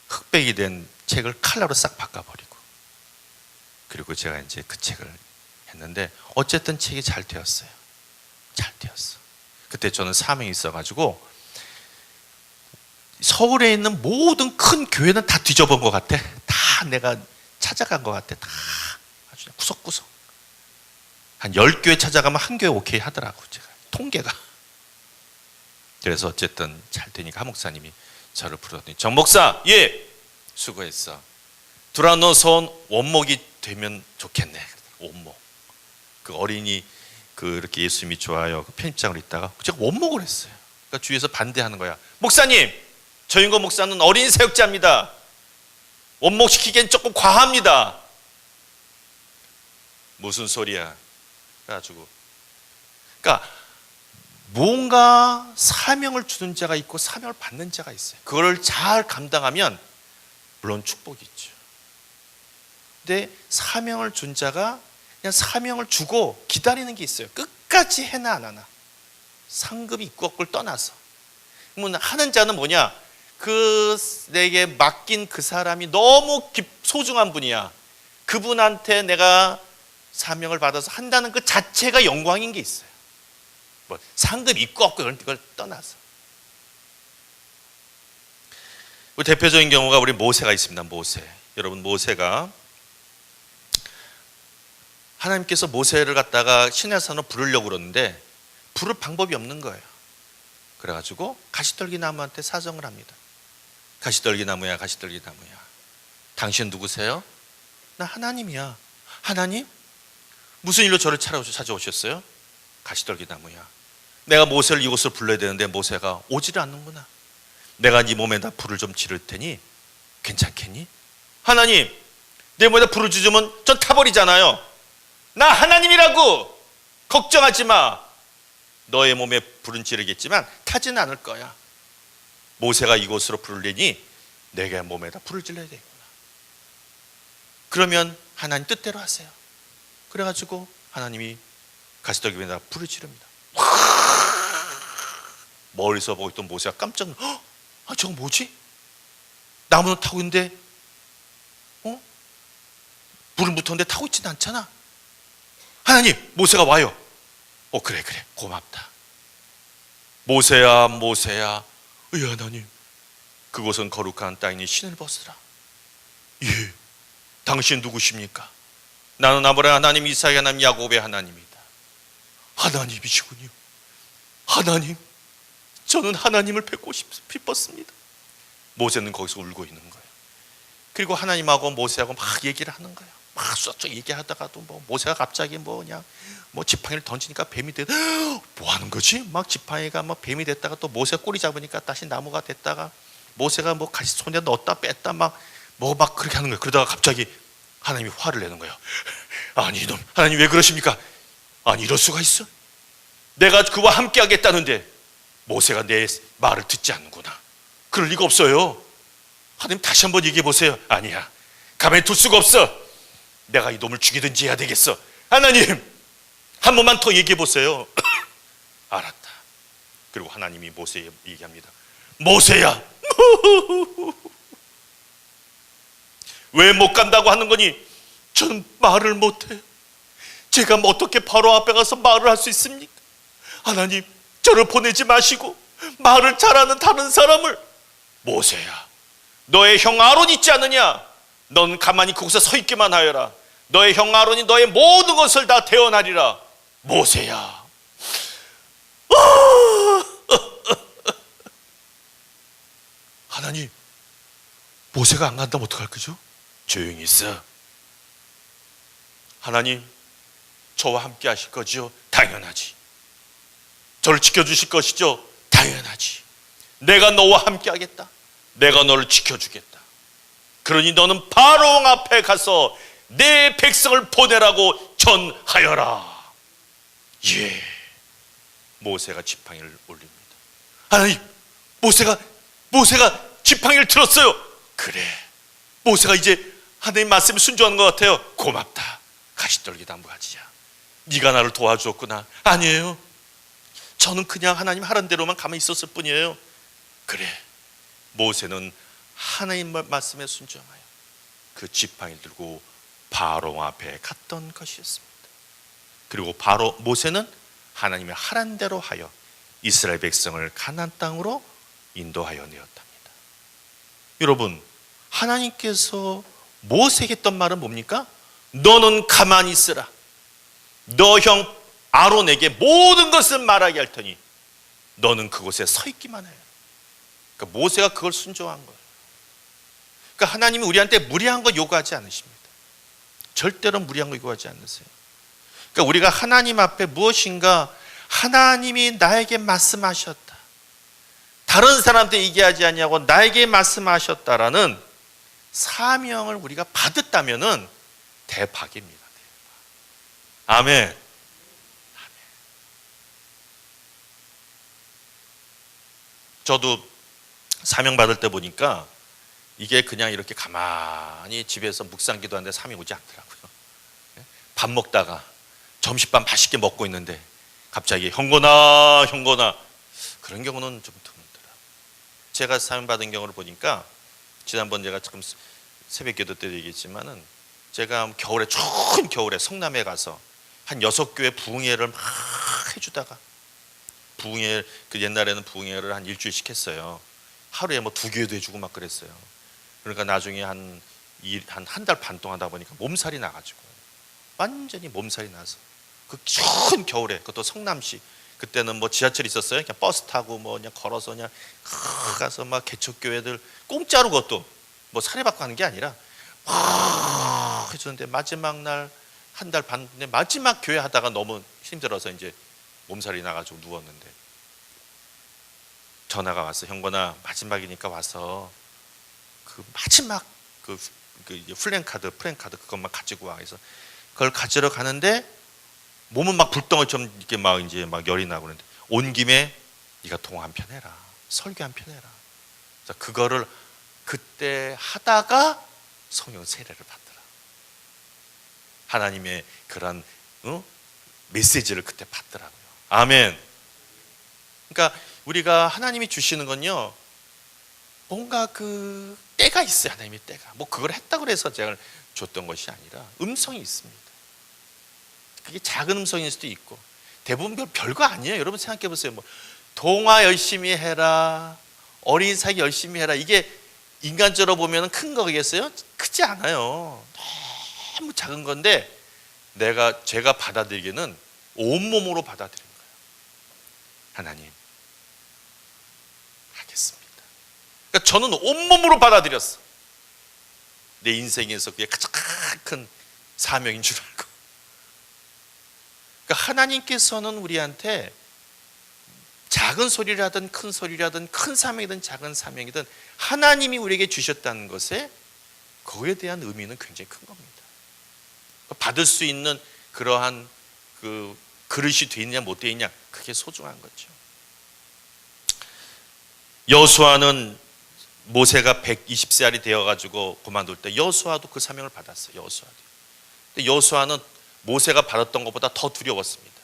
흑백이 된 책을 칼라로 싹 바꿔버리고 그리고 제가 이제 그 책을 했는데 어쨌든 책이 잘 되었어요. 잘 되었어. 그때 저는 사명이 있어가지고 서울에 있는 모든 큰 교회는 다 뒤져본 것 같아. 다 내가 찾아간 것 같아. 다 아주 구석구석. 한 10교회 찾아가면 한 교회 오케이 하더라고. 제가 통계가. 그래서 어쨌든 잘 되니까 하 목사님이 저를 부르더니 정 목사, 예, 수고했어. 두란노서원 원목이 되면 좋겠네. 원목. 그 어린이 이렇게 예수님이 좋아요 그 편집장을 있다가 제가 원목을 했어요. 그러니까 주위에서 반대하는 거야. 목사님, 저인고 목사는 어린 사역자입니다. 원목시키기엔 조금 과합니다. 무슨 소리야? 그래가지고, 그러니까 뭔가 사명을 주는 자가 있고 사명을 받는 자가 있어요. 그걸 잘 감당하면 물론 축복이 있죠. 근데 사명을 준 자가 그냥 사명을 주고 기다리는 게 있어요. 끝까지 해나 안 하나. 상급이 있고 없고를 떠나서. 그러면 하는 자는 뭐냐? 그 내게 맡긴 그 사람이 너무 소중한 분이야. 그분한테 내가 사명을 받아서 한다는 그 자체가 영광인 게 있어요. 뭐 상급 있고 없고 이런 걸 떠나서. 대표적인 경우가 우리 모세가 있습니다. 모세. 여러분, 모세가 하나님께서 모세를 갖다가 시내산으로 부르려고 그러는데 부를 방법이 없는 거예요. 그래가지고 가시떨기 나무한테 사정을 합니다. 가시떨기 나무야, 가시떨기 나무야, 당신 누구세요? 나 하나님이야. 하나님? 무슨 일로 저를 찾아오셨어요? 가시떨기 나무야. 내가 모세를 이곳으로 불러야 되는데 모세가 오지를 않는구나. 내가 네 몸에다 불을 좀 지를 테니 괜찮겠니? 하나님, 내 몸에다 불을 지르면 전 타버리잖아요. 나 하나님이라고. 걱정하지 마. 너의 몸에 불은 지르겠지만 타지는 않을 거야. 모세가 이곳으로 불을 내니 내가 몸에다 불을 질러야 되겠구나. 그러면 하나님 뜻대로 하세요. 그래가지고 하나님이 가시떨기 위에다 불을 지릅니다. 멀리서 보고 있던 모세가 깜짝 놀라. 저거 뭐지? 나무는 타고 있는데 불은 붙었는데 타고 있지는 않잖아. 하나님, 모세가 와요. 그래 고맙다. 모세야 모세야. 하나님, 그곳은 거룩한 땅이니 신을 벗으라. 예, 당신 누구십니까? 나는 아브라함 하나님, 이삭의 하나님, 야곱의 하나님이다. 하나님이시군요. 하나님, 저는 하나님을 뵙고 싶었습니다. 모세는 거기서 울고 있는 거예요. 그리고 하나님하고 모세하고 막 얘기를 하는 거예요. 막 쏘쏘 얘기하다가도 모세가 갑자기 그냥 지팡이를 던지니까 뱀이 돼. 뭐 하는 거지? 막 지팡이가 뱀이 됐다가 또 모세가 꼬리 잡으니까 다시 나무가 됐다가 모세가 같이 손에 넣었다 뺐다 막 그렇게 하는 거예요. 그러다가 갑자기 하나님이 화를 내는 거예요. 아니 이놈, 하나님 왜 그러십니까? 아니 이럴 수가 있어? 내가 그와 함께 하겠다는데 모세가 내 말을 듣지 않는구나. 그럴 리가 없어요. 하나님 다시 한번 얘기해 보세요. 아니야, 가만히 둘 수가 없어. 내가 이 놈을 죽이든지 해야 되겠어. 하나님, 한 번만 더 얘기해 보세요. 알았다. 그리고 하나님이 모세에 얘기합니다. 모세야, 왜 못 간다고 하는 거니? 저는 말을 못해. 제가 어떻게 바로 앞에 가서 말을 할 수 있습니까? 하나님, 저를 보내지 마시고 말을 잘하는 다른 사람을. 모세야, 너의 형 아론 있지 않느냐? 넌 가만히 그곳에 서 있기만 하여라. 너의 형 아론이 너의 모든 것을 다 대언하리라. 모세야. 하나님, 모세가 안 간다면 어떡할 거죠? 조용히 있어. 하나님, 저와 함께 하실 거지요? 당연하지. 저를 지켜주실 것이죠? 당연하지. 내가 너와 함께 하겠다. 내가 너를 지켜주겠다. 그러니 너는 바로왕 앞에 가서 내 백성을 보내라고 전하여라. 예. 모세가 지팡이를 올립니다. 하나님, 모세가 지팡이를 들었어요. 그래, 모세가 이제 하나님 말씀에 순종하는 것 같아요. 고맙다. 가시떨기 나무 가지야. 네가 나를 도와주었구나. 아니에요, 저는 그냥 하나님 하라는 대로만 가만히 있었을 뿐이에요. 그래, 모세는 하나님 말씀에 순종하여 그 지팡이를 들고 바로 앞에 갔던 것이었습니다. 그리고 바로 모세는 하나님의 하라는 대로 하여 이스라엘 백성을 가나안 땅으로 인도하여 내었답니다. 여러분, 하나님께서 모세에게 했던 말은 뭡니까? 너는 가만히 있으라. 너 형 아론에게 모든 것을 말하게 할 테니 너는 그곳에 서 있기만 해요. 그러니까 모세가 그걸 순종한 거예요. 그러니까 하나님이 우리한테 무리한 거 요구하지 않으십니다. 절대로 무리한 거 요구하지 않으세요. 그러니까 우리가 하나님 앞에 무엇인가 하나님이 나에게 말씀하셨다, 다른 사람한테 얘기하지 않냐고 나에게 말씀하셨다라는 사명을 우리가 받았다면은 대박입니다. 대박. 아멘. 저도 사명 받을 때 보니까 이게 그냥 이렇게 가만히 집에서 묵상기도 하는데 사명이 오지 않더라고요. 밥 먹다가 점심밥 맛있게 먹고 있는데 갑자기 형건아 그런 경우는 좀 드물더라고요. 제가 사명 받은 경우를 보니까 지난번 제가 지금 새벽기도 때 얘기했지만은 제가 겨울에 추운 겨울에 성남에 가서 한 6교회 부흥회를 막 해주다가 부흥회 그 옛날에는 부흥회를 한 일주일씩 했어요. 하루에 뭐 2교회도 해주고 막 그랬어요. 그러니까 나중에 한 달 반 동안 하다 보니까 몸살이 나가지고 완전히 몸살이 나서 그 추운 겨울에 그것도 성남시 그때는 뭐 지하철 있었어요. 그냥 버스 타고 뭐 그냥 걸어서 그냥 가서 막 개척교회들 공짜로 그것도 뭐 사례받고 하는 게 아니라 막 해주는데 마지막 날 한 달 반 마지막 교회 하다가 너무 힘들어서 이제 몸살이 나가지고 누웠는데 전화가 왔어. 형건아 마지막이니까 와서 그 마지막 그 플랜카드 그것만 가지고 와. 그래서 그걸 가지러 가는데 몸은 막 불덩어리처럼 이렇게 막 이제 막 열이 나고 그러는데 온 김에 네가 동화 한 편 해라. 설교 한 편 해라. 그래서 그거를 그때 하다가 성령 세례를 받더라. 하나님의 그런 메시지를 그때 받더라고요. 아멘. 그러니까 우리가 하나님이 주시는 건요 뭔가 그 때가 있어요. 하나님의 때가 뭐 그걸 했다고 해서 제가 줬던 것이 아니라 음성이 있습니다. 그게 작은 음성일 수도 있고 대부분 별거 아니에요. 여러분 생각해 보세요. 뭐 동화 열심히 해라, 어린 사기 열심히 해라. 이게 인간적으로 보면 큰 거겠어요? 크지 않아요. 너무 작은 건데 제가 받아들이기는 온몸으로 받아들인 거예요. 하나님 하겠습니다. 그러니까 저는 온몸으로 받아들였어. 내 인생에서 그게 가장 큰 사명인 줄 알고. 그러니까 하나님께서는 우리한테 작은 소리라든 큰 소리라든 큰 사명이든 작은 사명이든 하나님이 우리에게 주셨다는 것에 그거에 대한 의미는 굉장히 큰 겁니다. 받을 수 있는 그러한 그 그릇이 돼 있냐 못 돼 있냐 그게 소중한 거죠. 여호수아는 모세가 120살이 되어가지고 그만둘 때 여호수아도 그 사명을 받았어요. 여호수아도. 근데 여호수아는 모세가 받았던 것보다 더 두려웠습니다.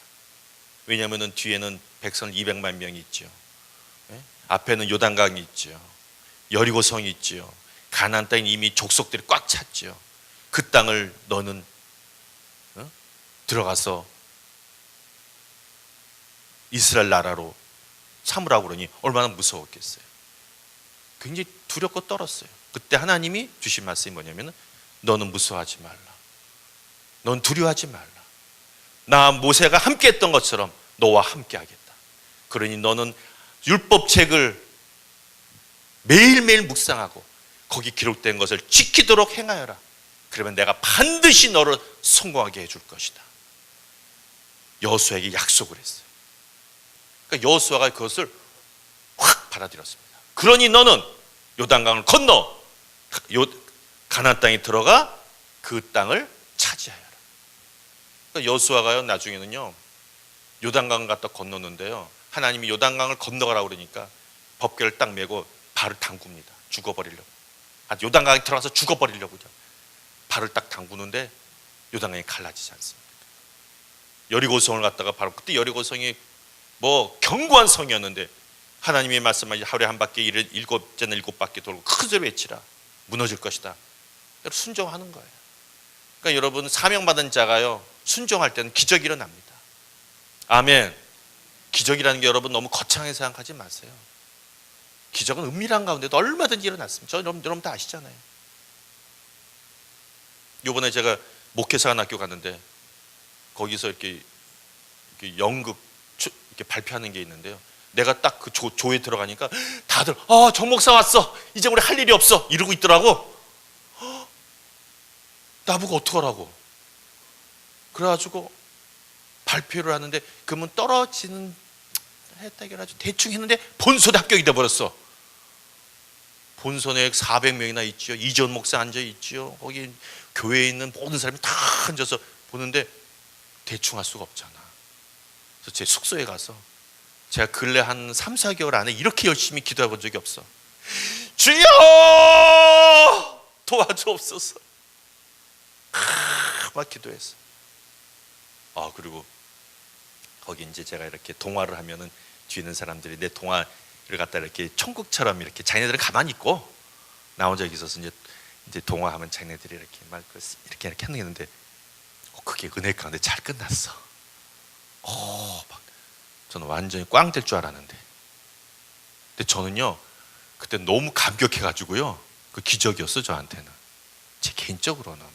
왜냐하면 뒤에는 백성 200만 명이 있죠. 앞에는 요단강이 있죠. 여리고성이 있죠. 가나안 땅에 이미 족속들이 꽉 찼죠. 그 땅을 너는 들어가서 이스라엘 나라로 삼으라고 그러니 얼마나 무서웠겠어요. 굉장히 두렵고 떨었어요. 그때 하나님이 주신 말씀이 뭐냐면 너는 무서워하지 말라. 넌 두려워하지 말라. 나 모세가 함께 했던 것처럼 너와 함께 하겠다. 그러니 너는 율법책을 매일매일 묵상하고 거기 기록된 것을 지키도록 행하여라. 그러면 내가 반드시 너를 성공하게 해줄 것이다. 여호수아에게 약속을 했어요. 그러니까 여호수아가 그것을 확 받아들였습니다. 그러니 너는 요단강을 건너 가나안 땅에 들어가 그 땅을 차지하여라. 그러니까 여호수아가요 나중에는요 요단강을 갖다 건너는데요 하나님이 요단강을 건너가라고 그러니까 법궤를 딱 메고 발을 담굽니다. 죽어버리려고. 요단강에 들어가서 죽어버리려고요. 발을 딱 담그는데 요단강이 갈라지지 않습니다. 여리고성을 갖다가 바로 그때 여리고성이 뭐 견고한 성이었는데 하나님의 말씀을 하루에 한 바퀴 7 바퀴 돌고 큰 소리 외치라. 무너질 것이다. 순종하는 거예요. 그러니까 여러분 사명받은 자가요 순종할 때는 기적이 일어납니다. 아멘. 기적이라는 게 여러분 너무 거창하게 생각하지 마세요. 기적은 은밀한 가운데도 얼마든지 일어났습니다. 여러분 다 아시잖아요. 이번에 제가 목회사관학교 갔는데 거기서 이렇게 연극 이렇게 발표하는 게 있는데요. 내가 딱 그 조에 들어가니까 다들 정 목사 왔어. 이제 우리 할 일이 없어. 이러고 있더라고. 나보고 어떡하라고. 그래가지고 발표를 하는데 그러면 떨어지는 했다 해가지고 대충 했는데 본소대 합격이 돼버렸어. 본선에 400명이나 있죠. 이전 목사 앉아 있죠. 거기 교회에 있는 모든 사람이 다 앉아서 보는데 대충 할 수가 없잖아. 그래서 제 숙소에 가서 제가 근래 한 3, 4개월 안에 이렇게 열심히 기도해 본 적이 없어. 주여 도와주옵소서. 막 기도했어. 그리고 거기 이제 제가 이렇게 동화를 하면은 뒤에 있는 사람들이 내 동화를 갖다 이렇게 천국처럼 이렇게 자기네들은 가만히 있고 나 혼자 여기 있어서 이제 동화하면 자기네들이 이렇게 막 이렇게 했는데 그게 은혜 가운데 잘 끝났어. 막 저는 완전히 꽝 될 줄 알았는데, 근데 저는요 그때 너무 감격해가지고요, 그 기적이었어 저한테는. 제 개인적으로는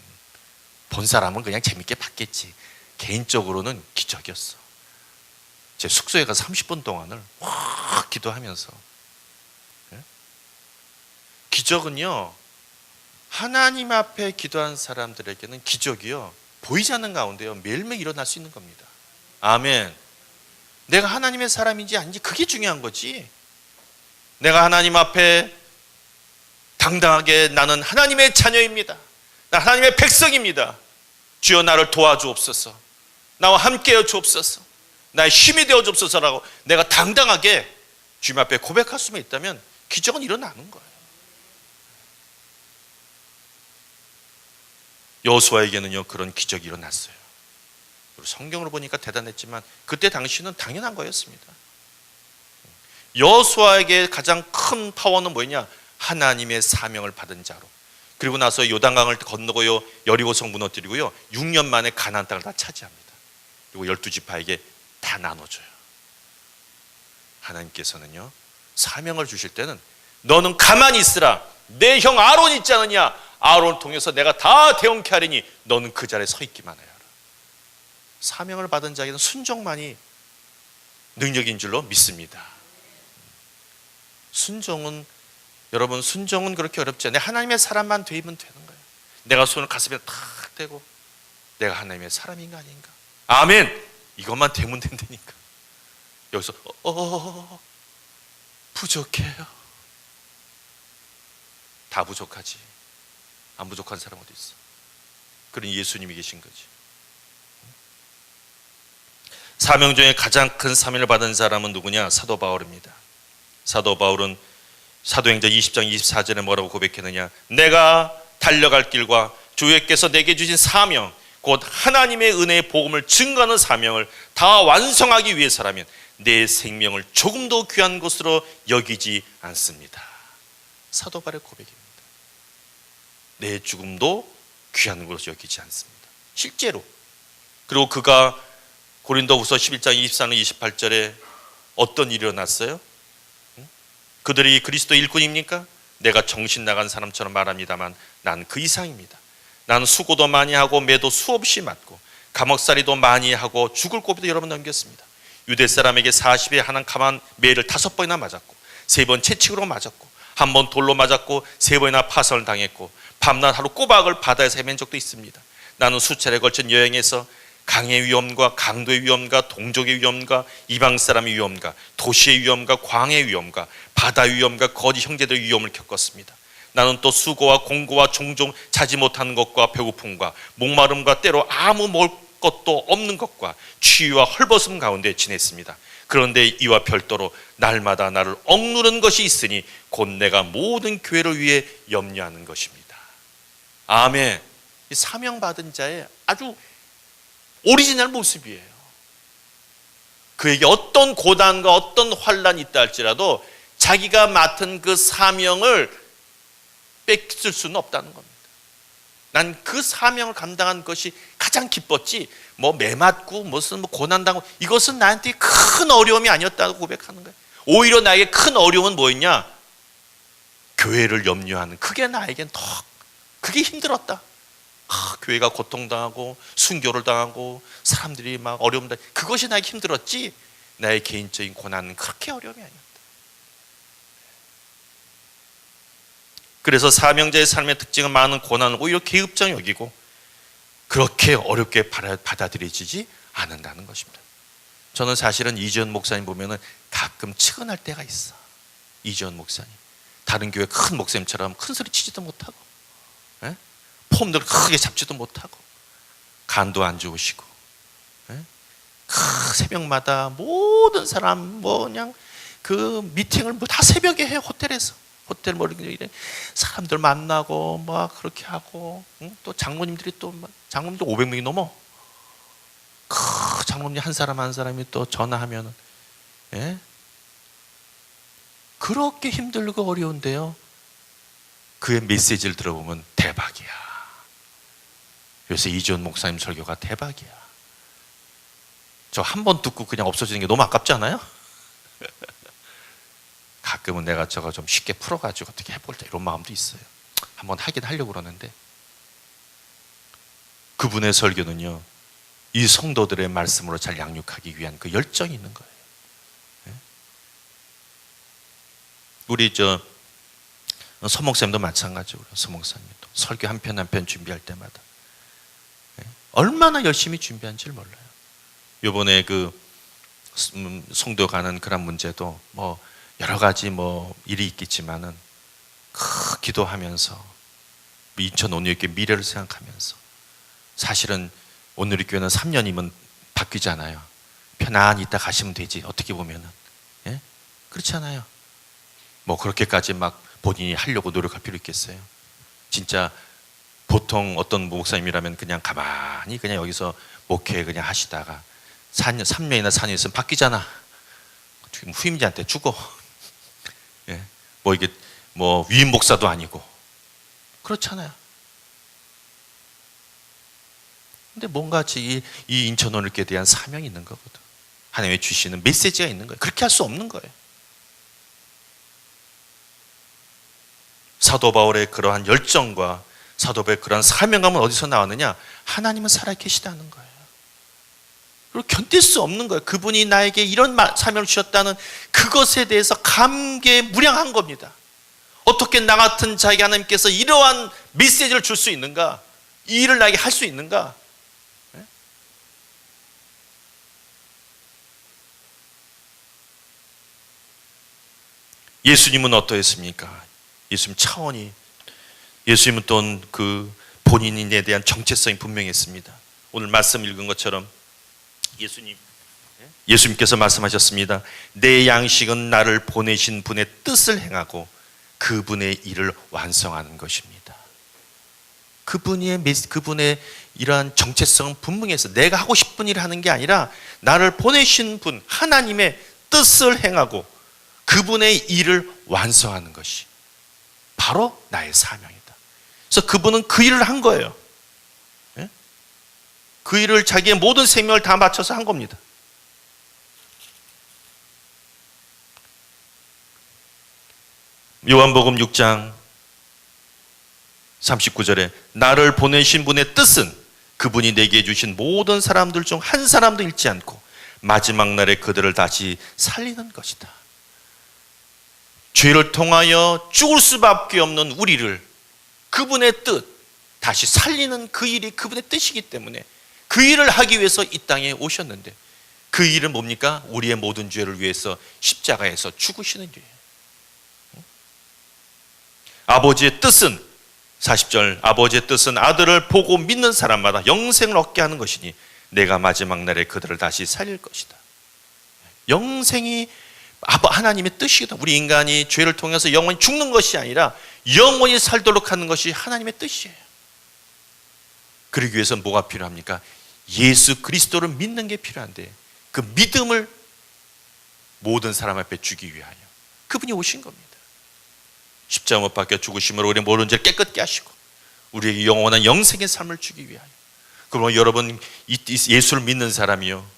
본 사람은 그냥 재밌게 봤겠지, 개인적으로는 기적이었어. 제 숙소에 가서 30분 동안을 확 기도하면서. 기적은요 하나님 앞에 기도한 사람들에게는 기적이요 보이지 않는 가운데요 매일매일 일어날 수 있는 겁니다. 아멘. 내가 하나님의 사람인지 아닌지 그게 중요한 거지. 내가 하나님 앞에 당당하게 나는 하나님의 자녀입니다, 나 하나님의 백성입니다, 주여 나를 도와주옵소서, 나와 함께여 주옵소서, 나의 힘이 되어 주옵소서라고 내가 당당하게 주님 앞에 고백할 수만 있다면 기적은 일어나는 거예요. 여호수아에게는요 그런 기적이 일어났어요. 성경으로 보니까 대단했지만 그때 당시는 당연한 거였습니다. 여호수아에게 가장 큰 파워는 뭐냐? 하나님의 사명을 받은 자로. 그리고 나서 요단강을 건너고요 여리고성 무너뜨리고요 6년 만에 가나안 땅을 다 차지합니다. 그리고 12지파에게 다 나눠줘요. 하나님께서는요 사명을 주실 때는 너는 가만히 있으라, 내 형 아론 있지 않느냐, 아론을 통해서 내가 다 대응케 하리니 너는 그 자리에 서 있기만 해라. 사명을 받은 자에게는 순종만이 능력인 줄로 믿습니다. 순종은, 여러분 순종은 그렇게 어렵지 않아요. 하나님의 사람만 되면 되는 거예요. 내가 손을 가슴에 탁 대고 내가 하나님의 사람인가 아닌가, 아멘, 이것만 되면 된다니까. 여기서 부족해요. 다 부족하지. 안 부족한 사람 어디 있어? 그런 예수님이 계신 거지. 사명 중에 가장 큰 사명을 받은 사람은 누구냐? 사도 바울입니다. 사도 바울은 사도행전 20장 24절에 뭐라고 고백했느냐? 내가 달려갈 길과 주께서 내게 주신 사명, 곧 하나님의 은혜의 복음을 증거하는 사명을 다 완성하기 위해서라면 내 생명을 조금도 귀한 것으로 여기지 않습니다. 사도 바울의 고백입니다. 내 죽음도 귀한 것으로 여기지 않습니다. 실제로. 그리고 그가 고린도후서 11장 24절 28절에 어떤 일이 일어났어요? 그들이 그리스도 일꾼입니까? 내가 정신 나간 사람처럼 말합니다만 난 그 이상입니다. 나는 수고도 많이 하고 매도 수없이 맞고 감옥살이도 많이 하고 죽을 고비도 여러 번 넘겼습니다. 유대 사람에게 40에 하나 감한 매를 5번이나 맞았고 3번 채찍으로 맞았고 1번 돌로 맞았고 3번이나 파선을 당했고 밤낮 하루 꼬박을 바다에서 헤맨 적도 있습니다. 나는 수차례 걸친 여행에서 강의 위험과 강도의 위험과 동족의 위험과 이방 사람의 위험과 도시의 위험과 광해의 위험과 바다의 위험과 거짓 형제들의 위험을 겪었습니다. 나는 또 수고와 공고와 종종 자지 못하는 것과 배고픔과 목마름과 때로 아무 먹을 것도 없는 것과 추위와 헐벗음 가운데 지냈습니다. 그런데 이와 별도로 날마다 나를 억누르는 것이 있으니 곧 내가 모든 교회를 위해 염려하는 것입니다. 아멘. 이 사명받은 자의 아주 오리지널 모습이에요. 그에게 어떤 고난과 어떤 환란이 있다 할지라도 자기가 맡은 그 사명을 뺏을 수는 없다는 겁니다. 난 그 사명을 감당한 것이 가장 기뻤지, 매 맞고 무슨 고난당하고 이것은 나한테 큰 어려움이 아니었다고 고백하는 거예요. 오히려 나에게 큰 어려움은 뭐였냐? 교회를 염려하는, 그게 나에겐 더 그게 힘들었다. 교회가 고통당하고 순교를 당하고 사람들이 막 어려움 당하고 그것이 나에게 힘들었지 나의 개인적인 고난은 그렇게 어려움이 아니었다. 그래서 사명자의 삶의 특징은 많은 고난을 오히려 계급적 여기고 그렇게 어렵게 받아들여지지 않는다는 것입니다. 저는 사실은 이지연 목사님 보면은 가끔 측은할 때가 있어. 이지연 목사님 다른 교회 큰 목사님처럼 큰 소리 치지도 못하고, 예? 폼들 크게 잡지도 못하고, 간도 안 좋으시고, 예? 새벽마다 모든 사람 그냥 그 미팅을 다 새벽에 해요. 호텔에서. 호텔 이래 사람들 만나고 막 그렇게 하고, 또 장로님들이 장로님도 500명이 넘어. 장로님 한 사람 한 사람이 또 전화하면, 예? 그렇게 힘들고 어려운데요, 그의 메시지를 들어보면 대박이야. 요새 이지원 목사님 설교가 대박이야. 저 한 번 듣고 그냥 없어지는 게 너무 아깝지 않아요? 가끔은 내가 저거 좀 쉽게 풀어가지고 어떻게 해볼까 이런 마음도 있어요. 한번 하긴 하려고 그러는데, 그분의 설교는요, 이 성도들의 말씀으로 잘 양육하기 위한 그 열정이 있는 거예요. 예? 우리 서목사님도 마찬가지고, 서목사님도 설교 한 편 한 편 준비할 때마다, 예? 얼마나 열심히 준비한지를 몰라요. 요번에 그 송도 가는 그런 문제도 여러 가지 일이 있겠지만은 기도하면서, 인천 온누리교회 미래를 생각하면서, 사실은 온누리교회는 3년이면 바뀌잖아요. 편안히 있다 가시면 되지, 어떻게 보면은. 예? 그렇잖아요. 그렇게까지 막 본인이 하려고 노력할 필요 있겠어요? 진짜 보통 어떤 목사님이라면 그냥 가만히 그냥 여기서 목회 그냥 하시다가 3년이나 4년 있으면 바뀌잖아. 지금 후임자한테 주고, 예? 이게 위임 목사도 아니고 그렇잖아요. 근데 뭔가 이 인천 온누리교회에 대한 사명이 있는 거거든. 하나님의 주시는 메시지가 있는 거예요. 그렇게 할 수 없는 거예요. 사도 바울의 그러한 열정과 사도 바울의 그러한 사명감은 어디서 나왔느냐? 하나님은 살아계시다는 거예요. 그리고 견딜 수 없는 거예요. 그분이 나에게 이런 사명을 주셨다는 그것에 대해서 감개무량한 겁니다. 어떻게 나 같은 자에게 하나님께서 이러한 메시지를 줄 수 있는가? 이 일을 나에게 할 수 있는가? 예수님은 어떠했습니까? 예수님 차원이, 예수님은 또 그 본인에 대한 정체성이 분명했습니다. 오늘 말씀 읽은 것처럼 예수님께서 말씀하셨습니다. 내 양식은 나를 보내신 분의 뜻을 행하고 그분의 일을 완성하는 것입니다. 그분의 이러한 정체성은 분명해서 내가 하고 싶은 일을 하는 게 아니라 나를 보내신 분 하나님의 뜻을 행하고 그분의 일을 완성하는 것이 바로 나의 사명이다. 그래서 그분은 그 일을 한 거예요. 예? 그 일을 자기의 모든 생명을 다 바쳐서 한 겁니다. 요한복음 6장 39절에 나를 보내신 분의 뜻은 그분이 내게 주신 모든 사람들 중 한 사람도 잃지 않고 마지막 날에 그들을 다시 살리는 것이다. 죄를 통하여 죽을 수밖에 없는 우리를 그분의 뜻, 다시 살리는 그 일이 그분의 뜻이기 때문에 그 일을 하기 위해서 이 땅에 오셨는데, 그 일은 뭡니까? 우리의 모든 죄를 위해서 십자가에서 죽으시는 일이에요. 아버지의 뜻은 40절, 아버지의 뜻은 아들을 보고 믿는 사람마다 영생을 얻게 하는 것이니 내가 마지막 날에 그들을 다시 살릴 것이다. 영생이 하나님의 뜻이거든. 우리 인간이 죄를 통해서 영원히 죽는 것이 아니라 영원히 살도록 하는 것이 하나님의 뜻이에요. 그러기 위해서 뭐가 필요합니까? 예수 그리스도를 믿는 게 필요한데, 그 믿음을 모든 사람 앞에 주기 위하여 그분이 오신 겁니다. 십자가 못 박혀 죽으심으로 우리의 모든 죄를 깨끗게 하시고 우리에게 영원한 영생의 삶을 주기 위하여. 그러면 여러분, 예수를 믿는 사람이요,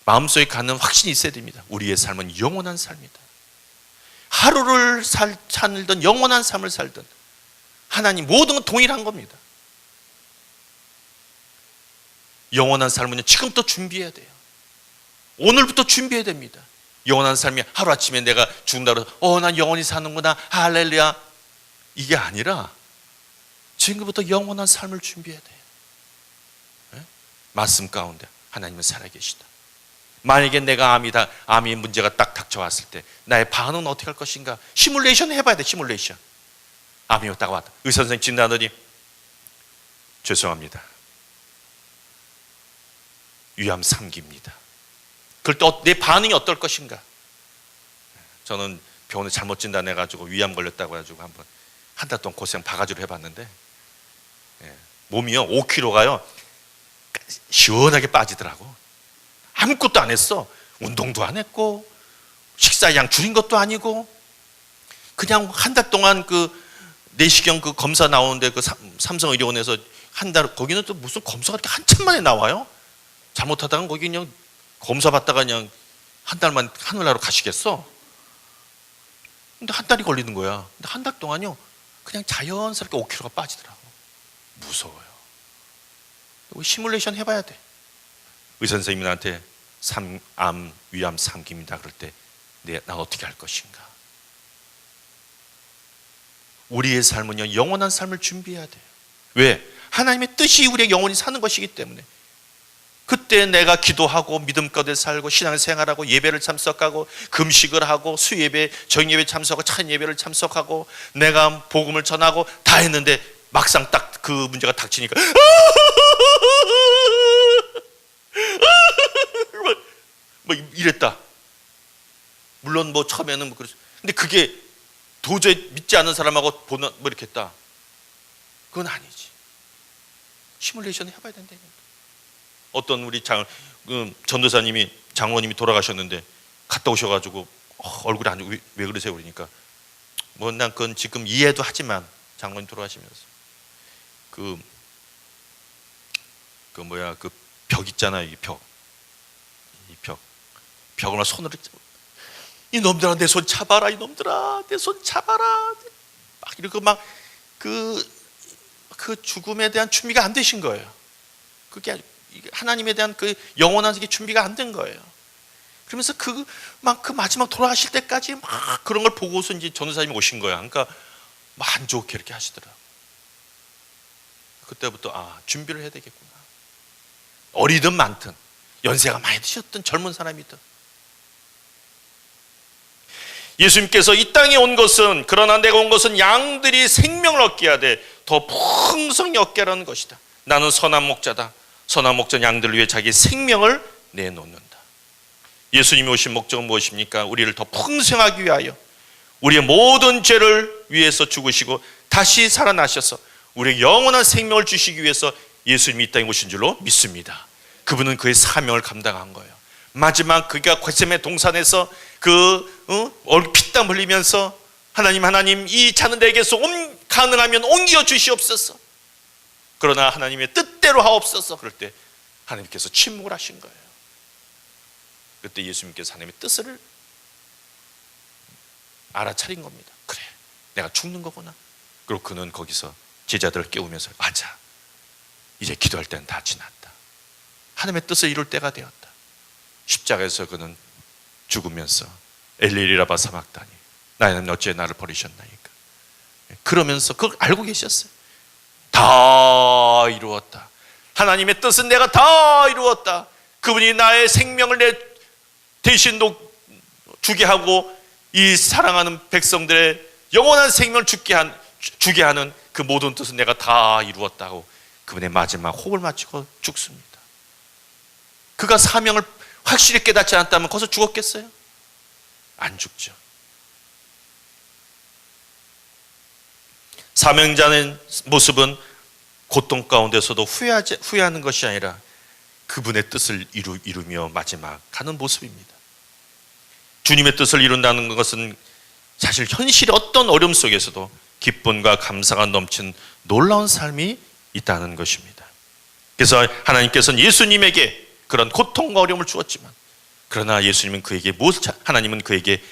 마음속에 갖는 확신이 있어야 됩니다. 우리의 삶은 영원한 삶이다. 하루를 살든 영원한 삶을 살든 하나님 모든 건 동일한 겁니다. 영원한 삶은 지금부터 준비해야 돼요. 오늘부터 준비해야 됩니다. 영원한 삶이 하루아침에 내가 죽는다고 해서 난 영원히 사는구나, 할렐루야, 이게 아니라 지금부터 영원한 삶을 준비해야 돼요. 네? 말씀 가운데 하나님은 살아계시다. 만약에 내가 암이 문제가 딱 닥쳐왔을 때 나의 반응은 어떻게 할 것인가? 시뮬레이션 해봐야 돼. 시뮬레이션. 암이 딱 왔다. 의사 선생님 진단하더니 죄송합니다, 위암 3기입니다. 그럴 때 내 반응이 어떨 것인가? 저는 병원에 잘못 진단해가지고 위암 걸렸다고 해가지고 한 달 동안 고생 바가지로 해봤는데 몸이요 5kg가요 시원하게 빠지더라고. 아무것도 안 했어. 운동도 안 했고 식사량 줄인 것도 아니고 그냥 한 달 동안 그 내시경 그 검사 나오는데 그 삼성의료원에서 한 달, 거기는 또 무슨 검사가 이렇게 한참 만에 나와요. 잘못하다가 거기 그냥 검사 받다가 그냥 한 달만 하늘나라로 가시겠어. 근데 한 달이 걸리는 거야. 근데 한 달 동안요 그냥 자연스럽게 5kg가 빠지더라고. 무서워요. 시뮬레이션 해봐야 돼. 의사 선생님이 나한테 암, 위암 3기입니다 그럴 때 난 어떻게 할 것인가? 우리의 삶은요 영원한 삶을 준비해야 돼요. 왜? 하나님의 뜻이 우리의 영원히 사는 것이기 때문에. 그때 내가 기도하고 믿음 가운데 살고 신앙생활하고 예배를 참석하고 금식을 하고 수예배, 정예배 참석하고 찬예배를 참석하고 내가 복음을 전하고 다 했는데 막상 딱 그 문제가 닥치니까 뭐 이랬다. 물론 뭐 처음에는 뭐 그렇죠. 근데 그게 도저히 믿지 않는 사람하고 보는 뭐 이렇게 했다. 그건 아니지. 시뮬레이션 해봐야 된다니까. 어떤 우리 전도사님이 장로님이 돌아가셨는데 갔다 오셔가지고 얼굴이 안 좋고 왜 그러세요? 그러니까 뭐 난 그건 지금 이해도 하지만 장로님 돌아가시면서 그 벽 있잖아요. 이 벽을 손으로 이놈들아 내 손 잡아라, 이놈들아 내 손 잡아라 막 이러고 막 그 죽음에 대한 준비가 안 되신 거예요. 그게 하나님에 대한 그 영원한 준비가 안 된 거예요. 그러면서 그 마지막 돌아가실 때까지 막 그런 걸 보고서 이제 전도사님이 오신 거야. 그러니까 막 안 좋게 이렇게 하시더라. 그때부터 준비를 해야 되겠구나. 어리든 많든 연세가 많이 드셨든 젊은 사람이든 예수님께서 이 땅에 온 것은 그러나 내가 온 것은 양들이 생명을 얻게 하되 더 풍성히 얻게 하라는 것이다. 나는 선한 목자다. 선한 목자는 양들을 위해 자기 생명을 내놓는다. 예수님이 오신 목적은 무엇입니까? 우리를 더 풍성하기 위하여 우리의 모든 죄를 위해서 죽으시고 다시 살아나셔서 우리에게 영원한 생명을 주시기 위해서 예수님이 이 땅에 오신 줄로 믿습니다. 그분은 그의 사명을 감당한 거예요. 마지막 그가 겟세마네 동산에서 피땀 흘리면서 하나님 이 자는 내게서 가능하면 옮겨 주시옵소서. 그러나 하나님의 뜻대로 하옵소서. 그럴 때 하나님께서 침묵을 하신 거예요. 그때 예수님께서 하나님의 뜻을 알아차린 겁니다. 그래, 내가 죽는 거구나. 그리고 그는 거기서 제자들을 깨우면서 맞아, 이제 기도할 때는 다 지났다. 하나님의 뜻을 이룰 때가 되었다. 십자가에서 그는 죽으면서 엘리리라바 사막다니 나는 어찌 나를 버리셨나이까. 그러면서 그걸 알고 계셨어요. 다 이루었다. 하나님의 뜻은 내가 다 이루었다. 그분이 나의 생명을 대신 주게 하고 이 사랑하는 백성들의 영원한 생명을 주게 하는 그 모든 뜻은 내가 다 이루었다고 그분의 마지막 호흡을 마치고 죽습니다. 그가 사명을 확실히 깨닫지 않았다면 거기서 죽었겠어요? 안 죽죠. 사명자의 모습은 고통 가운데서도 후회하는 것이 아니라 그분의 뜻을 이루며 마지막 가는 모습입니다. 주님의 뜻을 이룬다는 것은 사실 현실의 어떤 어려움 속에서도 기쁨과 감사가 넘친 놀라운 삶이 있다는 것입니다. 그래서 하나님께서는 예수님에게 그런 고통과 어려움을 주었지만 그러나 하나님은 그에게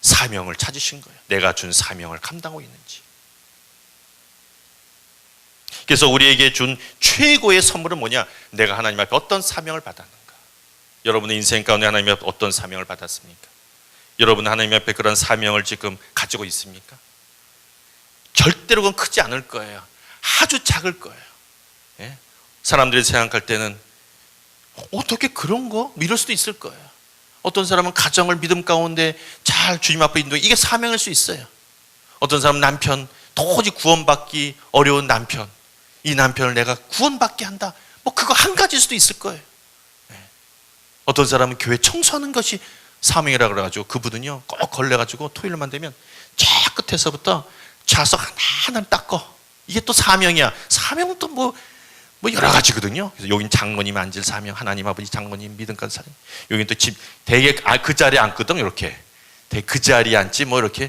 사명을 찾으신 거예요. 내가 준 사명을 감당하고 있는지. 그래서 우리에게 준 최고의 선물은 뭐냐? 내가 하나님 앞에 어떤 사명을 받았는가? 여러분의 인생 가운데 하나님 앞에 어떤 사명을 받았습니까? 여러분 하나님 앞에 그런 사명을 지금 가지고 있습니까? 절대로 그건 크지 않을 거예요. 아주 작을 거예요. 예? 사람들이 생각할 때는 어떻게 그런 거? 이럴 수도 있을 거예요. 어떤 사람은 가정을 믿음 가운데 잘 주님 앞에 인도해. 이게 사명일 수 있어요. 어떤 사람은 남편, 도저히 구원받기 어려운 남편, 이 남편을 내가 구원받게 한다, 뭐 그거 한 가지일 수도 있을 거예요. 어떤 사람은 교회 청소하는 것이 사명이라 그래가지고 그분은요 꼭 걸려가지고 토요일만 되면 저 끝에서부터 좌석 하나하나 닦어. 이게 또 사명이야. 사명은 또 뭐 여러 가지거든요. 그래서 여긴 장로님 앉을 사명, 하나님 아버지 장로님 믿음과 사명. 여긴 또 집 되게 그 자리에 앉거든. 이렇게 되게 그 자리에 앉지 뭐 이렇게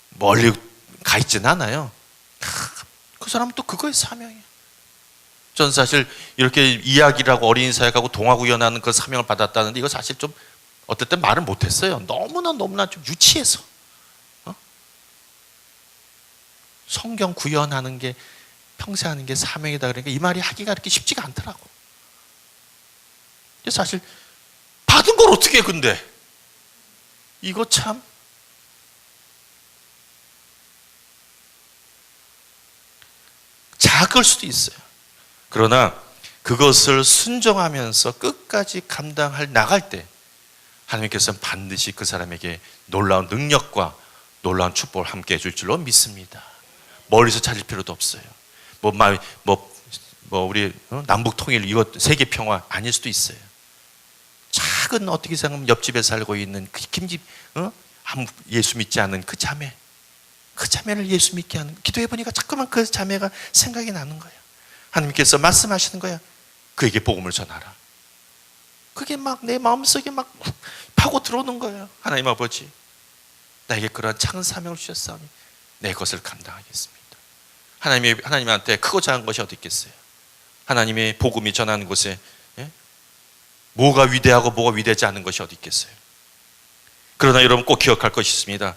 멀리 가 있지는 않아요. 그 사람은 또 그거의 사명이에요. 전 사실 이렇게 이야기를 하고 어린이 사역하고 동화구연하는 그 사명을 받았다는데 이거 사실 좀 어떨 땐 말을 못했어요. 너무나 좀 유치해서. 성경 구연하는 게 평생 하는 게 사명이다 그러니까 이 말이 하기가 그렇게 쉽지가 않더라고. 사실 받은 걸 어떻게 해 근데 이거 참 작을 수도 있어요. 그러나 그것을 순종하면서 끝까지 감당할 나갈 때 하나님께서는 반드시 그 사람에게 놀라운 능력과 놀라운 축복을 함께 해줄 줄로 믿습니다. 멀리서 찾을 필요도 없어요. 우리 남북 통일 이거 세계 평화 아닐 수도 있어요. 작은 어떻게 생각하면 옆집에 살고 있는 그 김집 아무 예수 믿지 않는 그 자매를 예수 믿게 하는, 기도해 보니까 자꾸만 그 자매가 생각이 나는 거예요. 하나님께서 말씀하시는 거야. 그에게 복음을 전하라. 그게 막 내 마음속에 막 파고 들어오는 거예요. 하나님 아버지, 나에게 그러한 작은 사명을 주셨사오니 내 것을 감당하겠습니다. 하나님한테 크고 작은 것이 어디 있겠어요? 하나님의 복음이 전하는 곳에 뭐가 위대하고 뭐가 위대하지 않은 것이 어디 있겠어요? 그러나 여러분 꼭 기억할 것이 있습니다.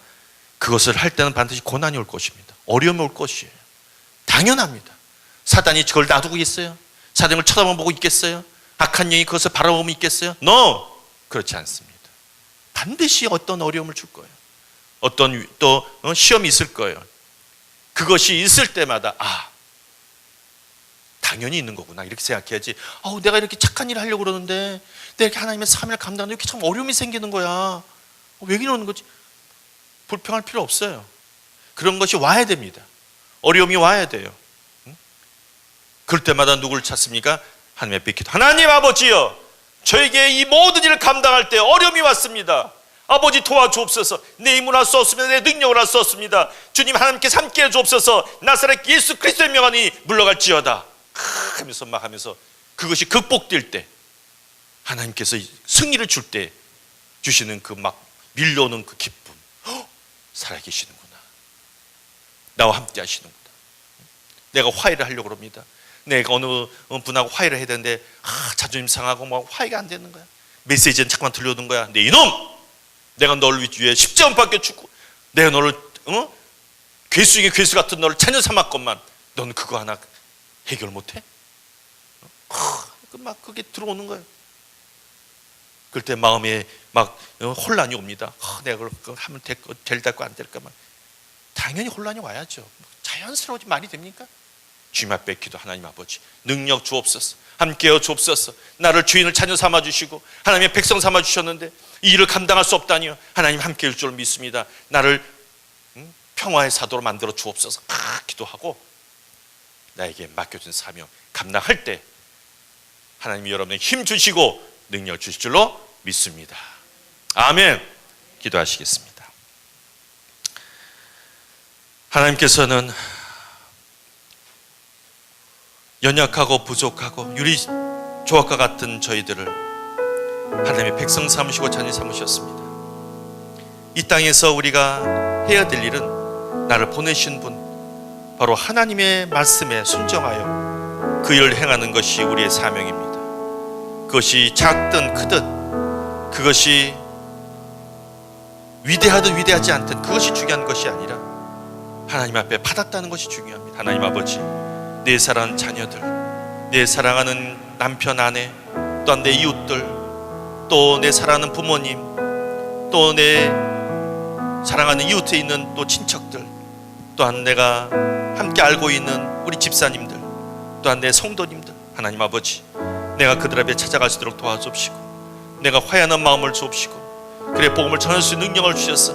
그것을 할 때는 반드시 고난이 올 것입니다. 어려움이 올 것이에요. 당연합니다. 사단이 그걸 놔두고 있어요? 사단을 쳐다보고 있겠어요? 악한 영이 그것을 바라보고 있겠어요? No! 그렇지 않습니다. 반드시 어떤 어려움을 줄 거예요. 어떤 또 시험이 있을 거예요. 그것이 있을 때마다 당연히 있는 거구나 이렇게 생각해야지. 내가 이렇게 착한 일을 하려고 그러는데 내가 이렇게 하나님의 사명을 감당하는데 이렇게 참 어려움이 생기는 거야. 왜 이러는 거지? 불평할 필요 없어요. 그런 것이 와야 됩니다. 어려움이 와야 돼요. 그럴 때마다 누구를 찾습니까? 하나님 앞에 기도. 하나님 아버지여, 저에게 이 모든 일을 감당할 때 어려움이 왔습니다. 아버지 도와주옵소서. 내 힘을 할 수 없습니다. 내 능력을 할 수 없습니다. 주님 하나님께서 함께 해주옵소서. 나사렛 예수 그리스도의 명하니 물러갈지어다 하면서 막 하면서 그것이 극복될 때 하나님께서 승리를 줄 때 주시는 그 막 밀려오는 그 기쁨. 살아계시는구나. 나와 함께 하시는구나. 내가 화해를 하려고 합니다. 내가 어느 분하고 화해를 해야 되는데 자존심 상하고 뭐 화해가 안 되는 거야. 메시지는 자꾸만 들려오는 거야. 내 이놈! 내가 너를 위해 십자가 밖에 죽고 내가 너를 괴수 중에 괴수 같은 너를 자녀 삼았건만 너는 그거 하나 해결 못해? 막 그게 들어오는 거예요. 그럴 때 마음에 막 혼란이 옵니다. 내가 그걸 하면 될까 안 될까 막 당연히 혼란이 와야죠. 자연스러워지 말이 됩니까? 주님 앞에 기도. 하나님 아버지 능력 주옵소서. 함께여 주옵소서. 나를 주인을 자녀 삼아주시고 하나님의 백성 삼아주셨는데 이 일을 감당할 수 없다니요. 하나님 함께일 줄 믿습니다. 나를 평화의 사도로 만들어 주옵소서. 기도하고 나에게 맡겨진 사명 감당할 때 하나님이 여러분에게 힘 주시고 능력 주실 줄로 믿습니다. 아멘. 기도하시겠습니다. 하나님께서는 연약하고 부족하고 유리 조각과 같은 저희들을 하나님의 백성 삼으시고 자녀 삼으셨습니다. 이 땅에서 우리가 해야 될 일은 나를 보내신 분 바로 하나님의 말씀에 순종하여 그 일을 행하는 것이 우리의 사명입니다. 그것이 작든 크든 그것이 위대하든 위대하지 않든 그것이 중요한 것이 아니라 하나님 앞에 받았다는 것이 중요합니다. 하나님 아버지, 내 사랑하는 자녀들, 내 사랑하는 남편, 아내, 또한 내 이웃들, 또 내 사랑하는 부모님, 또 내 사랑하는 이웃에 있는 또 친척들, 또한 내가 함께 알고 있는 우리 집사님들, 또한 내 성도님들, 하나님 아버지, 내가 그들 앞에 찾아갈 수 있도록 도와주옵시고 내가 화해하는 마음을 주옵시고 그래 복음을 전할 수 있는 능력을 주셔서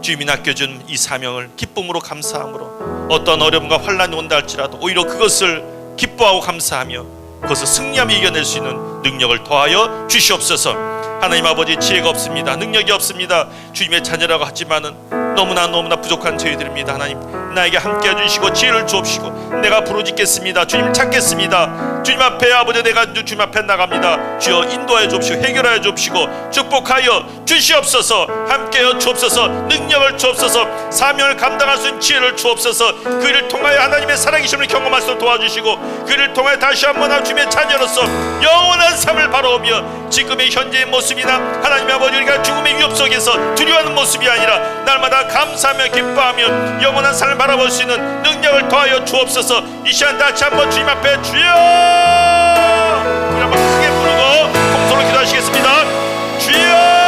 주님이 맡겨준 이 사명을 기쁨으로 감사함으로 어떤 어려움과 환란이 온다 할지라도 오히려 그것을 기뻐하고 감사하며 그것을 승리하며 이겨낼 수 있는 능력을 더하여 주시옵소서. 하나님 아버지, 지혜가 없습니다. 능력이 없습니다. 주님의 자녀라고 하지만은 너무나 부족한 저희들입니다. 하나님, 나에게 함께 해주시고 지혜를 주옵시고 내가 부르짖겠습니다. 주님 찾겠습니다. 주님 앞에 아버지, 내가 주님 앞에 나갑니다. 주여 인도하여 주옵시고 해결하여 주옵시고 축복하여 주시옵소서. 함께하여 주옵소서. 능력을 주옵소서. 사명을 감당할 수 있는 지혜를 주옵소서. 그 일을 통하여 하나님의 살아계심을 경험할 수 있도록 도와주시고 그 일을 통하여 다시 한번 주님의 자녀로서 영원한 삶을 바라보며 지금의 현재의 모습이나 하나님 아버지, 우리가 죽음의 위협 속에서 두려워하는 모습이 아니라 날마다 감사하며 기뻐하며 영원한 삶을 바라볼 수 있는 능력을 더하여 주옵소서. 이 시간 다시 한번 주님 앞에 주여 우리 한번 크게 부르고 통성으로 기도하시겠습니다. 주여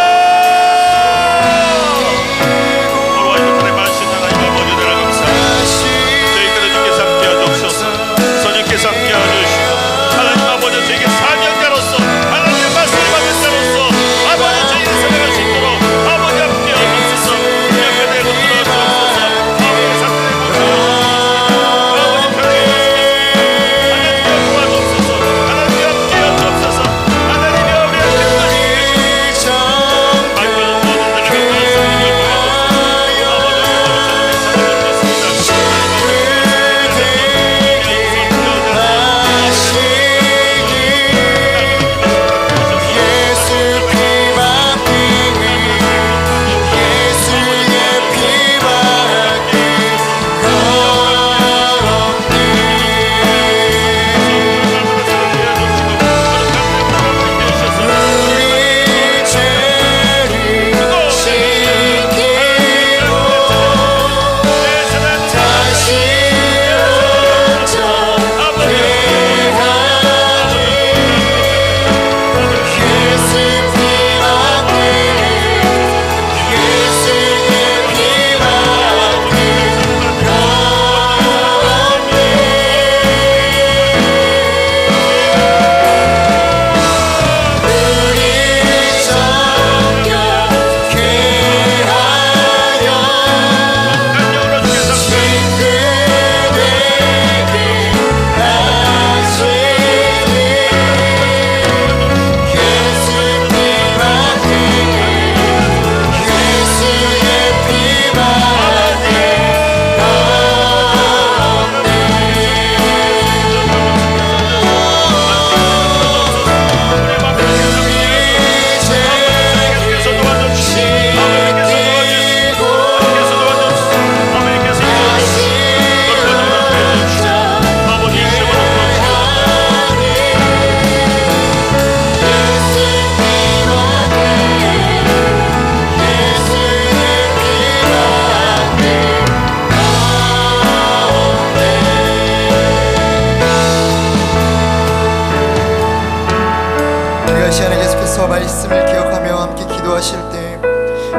말씀을 기억하며 함께 기도하실 때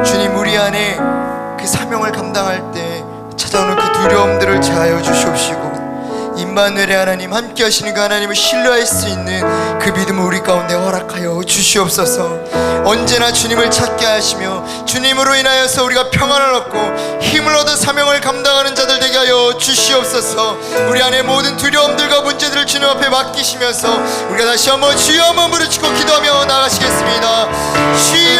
주님, 우리 안에 그 사명을 감당할 때 찾아오는 그 두려움들을 제하여 주시옵시고 임마누엘의 하나님, 함께 하시는 그 하나님을 신뢰할 수 있는 그 믿음을 우리 가운데 허락하여 주시옵소서. 언제나 주님을 찾게 하시며 주님으로 인하여서 우리가 평안을 얻고 힘을 얻어 사명을 감당하는 자들 되게 하여 주시옵소서. 우리 안에 모든 두려움들과 문제들을 주님 앞에 맡기시면서 우리가 다시 한번 주여 한번 부르짖고 기도하며 나가시겠습니다. 주여.